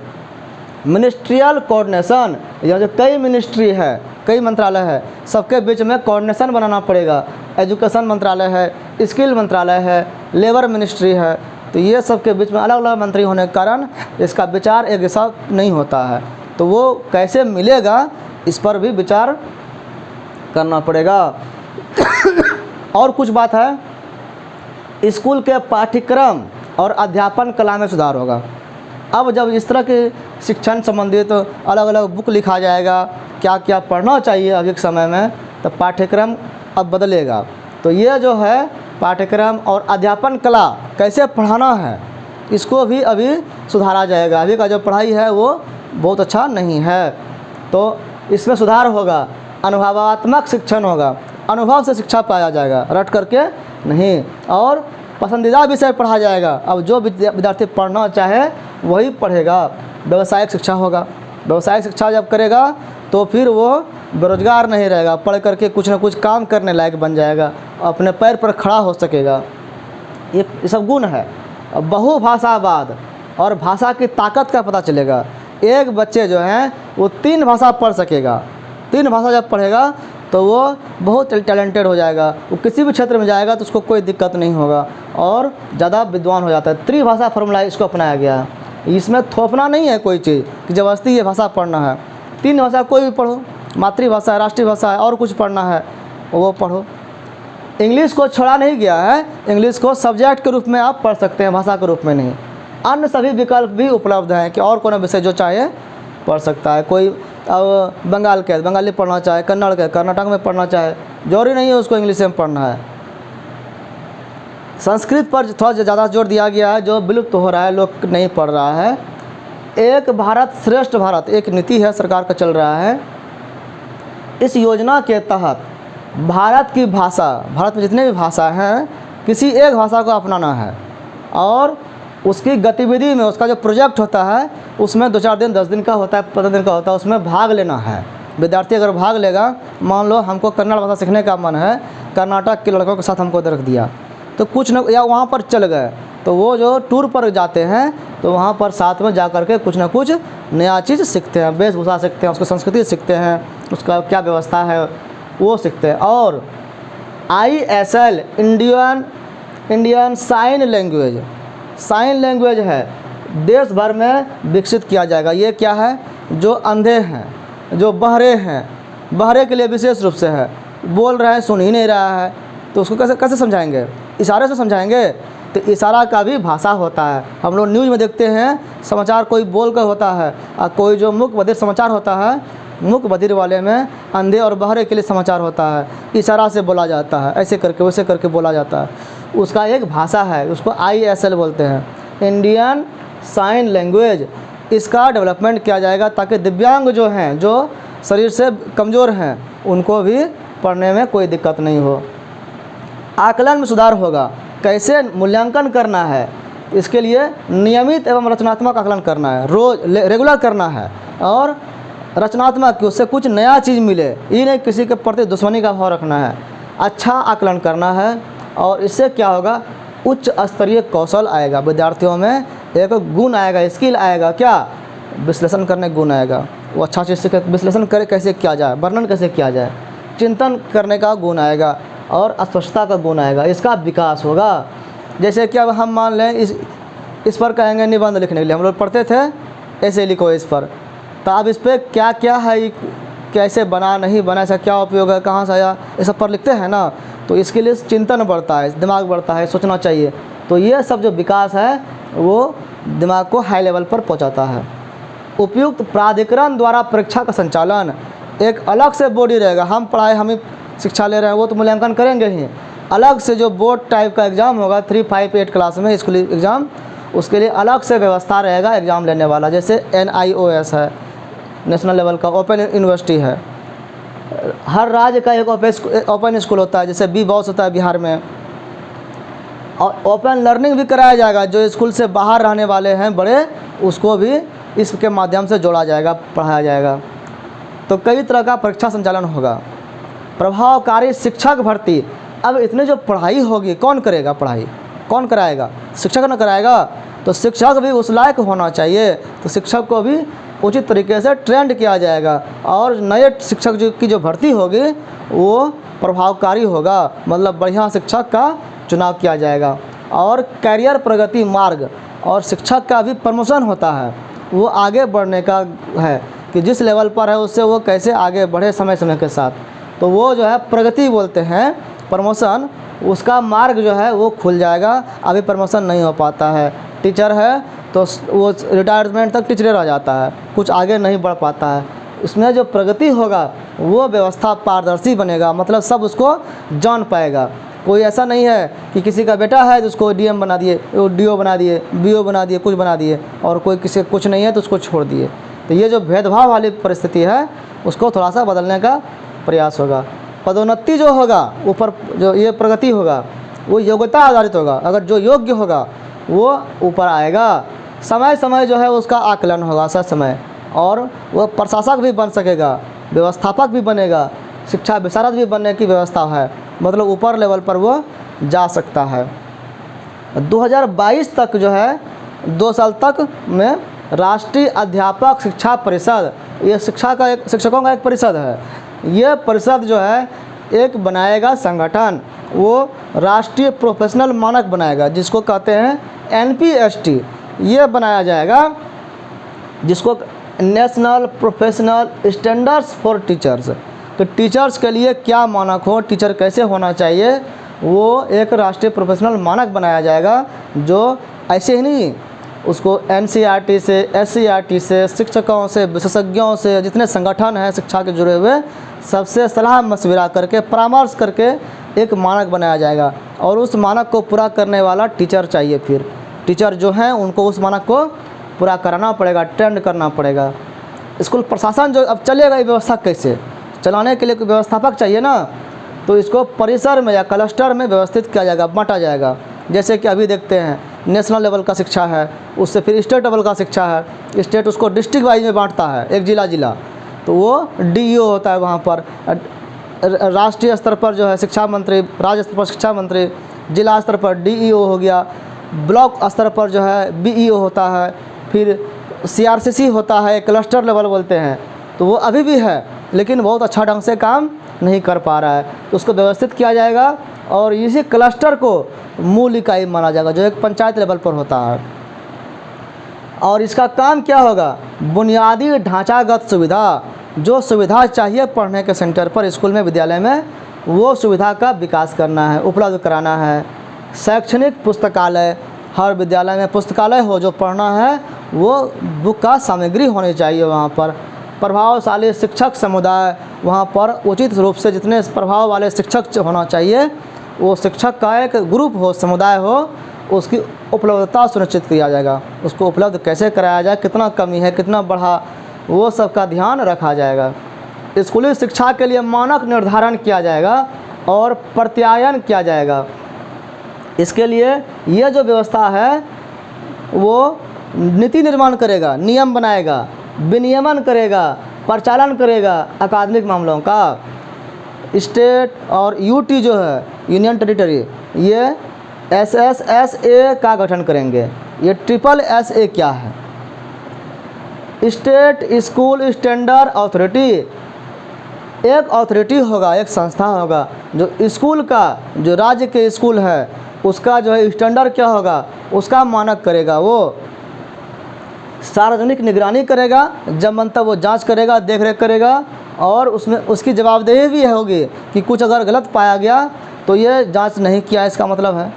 मिनिस्ट्रियल कोऑर्डिनेशन, यहाँ जो कई मिनिस्ट्री है, कई मंत्रालय है, सबके बीच में कोऑर्डिनेशन बनाना पड़ेगा। एजुकेशन मंत्रालय है, स्किल मंत्रालय है, लेबर मिनिस्ट्री है, तो ये सब के बीच में अलग अलग मंत्री होने के कारण इसका विचार एक जैसा नहीं होता है। तो वो कैसे मिलेगा इस पर भी विचार करना पड़ेगा। और कुछ बात है, स्कूल के पाठ्यक्रम और अध्यापन कला में सुधार होगा। अब जब इस तरह के शिक्षण संबंधित तो अलग अलग बुक लिखा जाएगा, क्या क्या पढ़ना चाहिए अभी के समय में, तो पाठ्यक्रम अब बदलेगा। तो ये जो है पाठ्यक्रम और अध्यापन कला कैसे पढ़ाना है, इसको भी अभी सुधारा जाएगा। अभी का जो पढ़ाई है वो बहुत अच्छा नहीं है, तो इसमें सुधार होगा। अनुभवात्मक शिक्षण होगा, अनुभव से शिक्षा पाया जाएगा, रट करके नहीं। और पसंदीदा विषय पढ़ा जाएगा। अब जो विद्यार्थी पढ़ना चाहे वही पढ़ेगा। व्यावसायिक शिक्षा होगा, व्यावसायिक शिक्षा जब करेगा तो फिर वो बेरोजगार नहीं रहेगा, पढ़ करके कुछ ना कुछ काम करने लायक बन जाएगा, अपने पैर पर खड़ा हो सकेगा। ये सब गुण है। बहुभाषावाद और भाषा की ताकत का पता चलेगा। एक बच्चे जो हैं वो 3 भाषा पढ़ सकेगा। 3 भाषा जब पढ़ेगा तो वो बहुत टैलेंटेड हो जाएगा। वो किसी भी क्षेत्र में जाएगा तो उसको कोई दिक्कत नहीं होगा और ज़्यादा विद्वान हो जाता है। त्रिभाषा फार्मूला इसको अपनाया गया है। इसमें थोपना नहीं है कोई चीज़ कि ज़बरदस्ती ये भाषा पढ़ना है। 3 भाषा कोई भी पढ़ो, मातृभाषा है, राष्ट्रीय भाषा है, और कुछ पढ़ना है वो पढ़ो। इंग्लिश को छोड़ा नहीं गया है, इंग्लिश को सब्जेक्ट के रूप में आप पढ़ सकते हैं, भाषा के रूप में नहीं। अन्य सभी विकल्प भी उपलब्ध हैं कि और कोनो विषय जो चाहे पढ़ सकता है। कोई अब बंगाल के बंगाली पढ़ना चाहे, कन्नड़ के कर्नाटक में पढ़ना चाहे, जरूरी नहीं है उसको इंग्लिश में पढ़ना है। संस्कृत पर थोड़ा ज़्यादा जोर दिया गया है, जो विलुप्त हो रहा है, लोग नहीं पढ़ रहा है। एक भारत श्रेष्ठ भारत एक नीति है, सरकार का चल रहा है। इस योजना के तहत भारत की भाषा, भारत में जितने भी भाषा हैं, किसी एक भाषा को अपनाना है और उसकी गतिविधि में, उसका जो प्रोजेक्ट होता है उसमें 2-4 दिन, 10 दिन का होता है, 15 दिन का होता है, उसमें भाग लेना है। विद्यार्थी अगर भाग लेगा, मान लो हमको कन्नड़ भाषा सीखने का मन है, कर्नाटक के लड़कों के साथ हमको रख दिया, तो कुछ न, या वहाँ पर चल गए, तो वो जो टूर पर जाते हैं तो वहाँ पर साथ में जा कर के कुछ ना कुछ नया चीज़ सीखते हैं, वेशभूषा सीखते हैं, उसकी संस्कृति सीखते हैं, उसका क्या व्यवस्था है वो सीखते हैं। और ISL Indian sign language, sign language है, देश भर में विकसित किया जाएगा। ये क्या है? जो अंधे हैं, जो बहरे हैं, बहरे के लिए विशेष रूप से है, बोल रहे हैं सुन ही नहीं रहा है, तो उसको कैसे कैसे समझाएंगे? इशारे से समझाएंगे। तो इशारा का भी भाषा होता है। हम लोग न्यूज़ में देखते हैं समाचार कोई बोल कर होता है, और कोई जो मुख बधिर समाचार होता है, मुख बधिर वाले में अंधे और बहरे के लिए समाचार होता है, इशारा से बोला जाता है, ऐसे करके वैसे करके बोला जाता है। उसका एक भाषा है, उसको ISL बोलते हैं, इंडियन साइन लैंग्वेज। इसका डेवलपमेंट किया जाएगा ताकि दिव्यांग जो हैं, जो शरीर से कमज़ोर हैं, उनको भी पढ़ने में कोई दिक्कत नहीं हो। आकलन में सुधार होगा। कैसे मूल्यांकन करना है? इसके लिए नियमित एवं रचनात्मक आकलन करना है, रोज़ रेगुलर करना है, और रचनात्मक कि उससे कुछ नया चीज़ मिले, ये नहीं किसी के प्रति दुश्मनी का भाव रखना है। अच्छा आकलन करना है, और इससे क्या होगा? उच्च स्तरीय कौशल आएगा विद्यार्थियों में, एक गुण आएगा, स्किल आएगा, क्या? विश्लेषण करने गुण आएगा। वो अच्छा चीज़ से विश्लेषण करे कैसे किया जाए, वर्णन कैसे किया जाए, चिंतन करने का गुण आएगा, और स्पष्टता का गुण आएगा। इसका विकास होगा। जैसे कि अब हम मान लें इस पर कहेंगे निबंध लिखने के लिए, हम लोग पढ़ते थे ऐसे लिखो इस पर, तो अब इस पर क्या क्या है, कैसे बना, नहीं बना, इसका क्या उपयोग है, कहाँ से आया, ये सब पर लिखते हैं ना। तो इसके लिए चिंतन बढ़ता है, दिमाग बढ़ता है, सोचना चाहिए। तो ये सब जो विकास है वो दिमाग को हाई लेवल पर पहुँचाता है। उपयुक्त प्राधिकरण द्वारा परीक्षा का संचालन, एक अलग से बॉडी रहेगा। हम पढ़ाई, हम ही शिक्षा ले रहे हैं, वो तो मूल्यांकन करेंगे ही। अलग से जो बोर्ड टाइप का एग्ज़ाम होगा 3, 5, 8 क्लास में स्कूली एग्ज़ाम, उसके लिए अलग से व्यवस्था रहेगा एग्ज़ाम लेने वाला। जैसे NIOS है, नेशनल लेवल का ओपन यूनिवर्सिटी है। हर राज्य का एक ओपन स्कूल होता है, जैसे BBOS होता है बिहार में। और ओपन लर्निंग भी कराया जाएगा, जो स्कूल से बाहर रहने वाले हैं बड़े, उसको भी इसके माध्यम से जोड़ा जाएगा, पढ़ाया जाएगा। तो कई तरह का परीक्षा संचालन होगा। प्रभावकारी शिक्षक भर्ती। अब इतने जो पढ़ाई होगी, कौन करेगा पढ़ाई, कौन कराएगा? शिक्षक न कराएगा। तो शिक्षक भी उस लायक होना चाहिए, तो शिक्षक को भी उचित तरीके से ट्रेंड किया जाएगा, और नए शिक्षक की जो भर्ती होगी वो प्रभावकारी होगा, मतलब बढ़िया शिक्षक का चुनाव किया जाएगा। और कैरियर प्रगति मार्ग, और शिक्षक का भी प्रमोशन होता है, वो आगे बढ़ने का है कि जिस लेवल पर है उससे वो कैसे आगे बढ़े समय समय के साथ। तो वो जो है प्रगति बोलते हैं, प्रमोशन, उसका मार्ग जो है वो खुल जाएगा। अभी प्रमोशन नहीं हो पाता है, टीचर है तो वो रिटायरमेंट तक टीचर रह जाता है, कुछ आगे नहीं बढ़ पाता है। उसमें जो प्रगति होगा वो व्यवस्था पारदर्शी बनेगा, मतलब सब उसको जान पाएगा। कोई ऐसा नहीं है कि किसी का बेटा है तो उसको DM बना दिए, DO बना दिए, BO बना दिए, कुछ बना दिए, और कोई किसी कुछ नहीं है तो उसको छोड़ दिए। तो ये जो भेदभाव वाली परिस्थिति है उसको थोड़ा सा बदलने का प्रयास होगा। पदोन्नति जो होगा, ऊपर जो ये प्रगति होगा वो योग्यता आधारित होगा। अगर जो योग्य होगा वो ऊपर आएगा। समय समय जो है उसका आकलन होगा समय, और वो प्रशासक भी बन सकेगा, व्यवस्थापक भी बनेगा, शिक्षा विशारद भी बनने की व्यवस्था है, मतलब ऊपर लेवल पर वो जा सकता है। 2022 तक जो है 2 साल तक में राष्ट्रीय अध्यापक शिक्षा परिषद, ये शिक्षकों का एक परिषद है। ये परिषद जो है एक बनाएगा संगठन, वो राष्ट्रीय प्रोफेशनल मानक बनाएगा, जिसको कहते हैं NPST। ये बनाया जाएगा, जिसको national professional standards for teachers. तो टीचर्स के लिए क्या मानक हो, टीचर कैसे होना चाहिए, वो एक राष्ट्रीय प्रोफेशनल मानक बनाया जाएगा, जो ऐसे ही नहीं, उसको NCERT से, SCERT से, शिक्षकों से, विशेषज्ञों से, जितने संगठन हैं शिक्षा के जुड़े हुए, सबसे सलाह मशविरा करके, परामर्श करके एक मानक बनाया जाएगा। और उस मानक को पूरा करने वाला टीचर चाहिए। फिर टीचर जो हैं उनको उस मानक को पूरा कराना पड़ेगा, ट्रेंड करना पड़ेगा। स्कूल प्रशासन जो अब चलेगा, ये व्यवस्था कैसे चलाने के लिए कोई व्यवस्थापक चाहिए ना, तो इसको परिसर में या क्लस्टर में व्यवस्थित किया जाएगा, बांटा जाएगा। जैसे कि अभी देखते हैं नेशनल लेवल का शिक्षा है, उससे फिर स्टेट लेवल का शिक्षा है, स्टेट उसको डिस्ट्रिक्ट वाइज में बांटता है, एक जिला, तो वो DEO होता है वहाँ पर। राष्ट्रीय स्तर पर जो है शिक्षा मंत्री, राज्य स्तर पर शिक्षा मंत्री, जिला स्तर पर DEO हो गया, ब्लॉक स्तर पर जो है BEO होता है, फिर CRCC होता है, क्लस्टर लेवल बोलते हैं। तो वो अभी भी है, लेकिन बहुत अच्छा ढंग से काम नहीं कर पा रहा है, तो उसको व्यवस्थित किया जाएगा। और इसी क्लस्टर को मूल इकाई माना जाएगा, जो एक पंचायत लेवल पर होता है। और इसका काम क्या होगा? बुनियादी ढांचागत सुविधा, जो सुविधा चाहिए पढ़ने के सेंटर पर, स्कूल में, विद्यालय में, वो सुविधा का विकास करना है, उपलब्ध कराना है। शैक्षणिक पुस्तकालय, हर विद्यालय में पुस्तकालय हो, जो पढ़ना है वो बुक का सामग्री होनी चाहिए वहाँ पर। प्रभावशाली शिक्षक समुदाय, वहाँ पर उचित रूप से जितने प्रभाव वाले शिक्षक होना चाहिए, वो शिक्षक का एक ग्रुप हो, समुदाय हो, उसकी उपलब्धता सुनिश्चित किया जाएगा। उसको उपलब्ध कैसे कराया जाए, कितना कमी है, कितना बढ़ा, वो सब का ध्यान रखा जाएगा। स्कूली शिक्षा के लिए मानक निर्धारण किया जाएगा और प्रत्यायन किया जाएगा। इसके लिए ये जो व्यवस्था है वो नीति निर्माण करेगा, नियम बनाएगा, विनियमन करेगा, परिचालन करेगा अकादमिक मामलों का। स्टेट और यूटी जो है, यूनियन टेरिटरी, ये SSSA का गठन करेंगे। ये SSSA क्या है? स्टेट स्कूल स्टैंडर्ड अथॉरिटी, एक अथॉरिटी होगा, एक संस्था होगा जो स्कूल का, जो राज्य के स्कूल है उसका जो है स्टैंडर्ड क्या होगा, उसका मानक करेगा। वो सार्वजनिक निगरानी करेगा, जब मन तब वो जांच करेगा, देख रेख करेगा, और उसमें उसकी जवाबदेही भी होगी कि कुछ अगर गलत पाया गया तो ये जांच नहीं किया, इसका मतलब है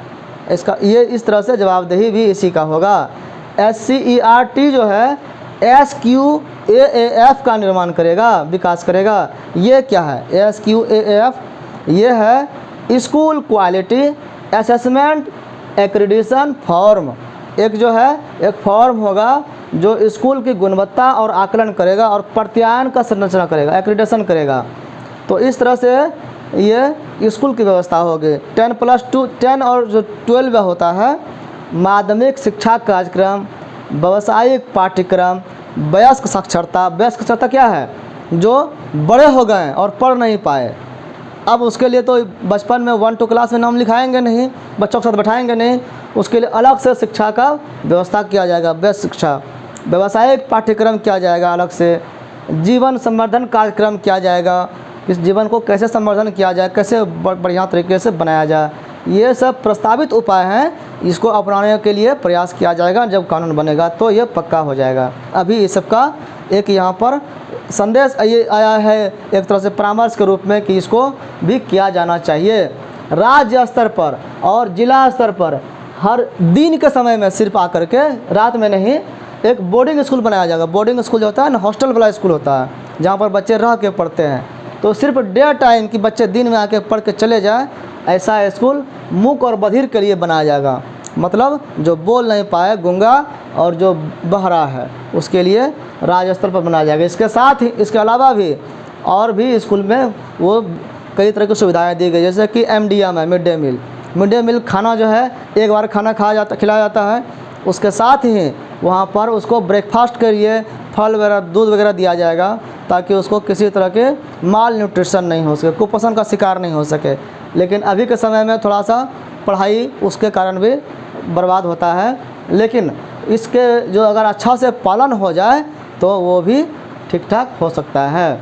इसका, ये इस तरह से जवाबदेही भी इसी का होगा। SCERT जो है SQAAF का निर्माण करेगा, विकास करेगा। ये क्या है SQAAF? ये है स्कूल क्वालिटी असेसमेंट एक्रीडिशन फॉर्म। एक जो है एक फॉर्म होगा जो स्कूल की गुणवत्ता और आकलन करेगा और प्रत्यायन का संरचना करेगा, एक्रीडिशन करेगा। तो इस तरह से ये स्कूल की व्यवस्था होगी। 10+2, 10 और जो 12 होता है, माध्यमिक शिक्षा कार्यक्रम, व्यावसायिक पाठ्यक्रम, वयस्क साक्षरता। वयस्क साक्षरता क्या है? जो बड़े हो गए और पढ़ नहीं पाए, अब उसके लिए तो बचपन में 1-2 क्लास में नाम लिखाएंगे नहीं, बच्चों के साथ बैठाएंगे नहीं, उसके लिए अलग से शिक्षा का व्यवस्था किया जाएगा, वयस्क शिक्षा। व्यावसायिक पाठ्यक्रम किया जाएगा अलग से। जीवन संवर्धन कार्यक्रम किया जाएगा, इस जीवन को कैसे संवर्धन किया जाए, कैसे बढ़िया तरीके से बनाया जाए, ये सब प्रस्तावित उपाय हैं। इसको अपनाने के लिए प्रयास किया जाएगा। जब कानून बनेगा तो ये पक्का हो जाएगा। अभी इस सब का एक यहाँ पर संदेश ये आया है एक तरह से परामर्श के रूप में कि इसको भी किया जाना चाहिए। राज्य स्तर पर और जिला स्तर पर हर दिन के समय में सिर्फ आकर के, रात में नहीं, एक बोर्डिंग स्कूल बनाया जाएगा। बोर्डिंग स्कूल जो होता है ना, हॉस्टल वाला स्कूल होता है जहाँ पर बच्चे रह के पढ़ते हैं। तो सिर्फ डे टाइम कि बच्चे दिन में आके पढ़ के चले जाएं, ऐसा स्कूल मूक और बधिर के लिए बनाया जाएगा। मतलब जो बोल नहीं पाए, गूंगा और जो बहरा है, उसके लिए राज्य स्तर पर बनाया जाएगा। इसके साथ ही, इसके अलावा भी और भी स्कूल में वो कई तरह की सुविधाएं दी गई, जैसे कि MDM है, mid day meal. Mid day meal खाना जो है एक बार खाना खिलाया जाता है, उसके साथ ही वहाँ पर उसको ब्रेकफास्ट के लिए फल वगैरह, दूध वगैरह दिया जाएगा, ताकि उसको किसी तरह के माल न्यूट्रिशन नहीं हो सके, कुपोषण का शिकार नहीं हो सके। लेकिन अभी के समय में थोड़ा सा पढ़ाई उसके कारण भी बर्बाद होता है, लेकिन इसके जो अगर अच्छा से पालन हो जाए तो वो भी ठीक ठाक हो सकता है।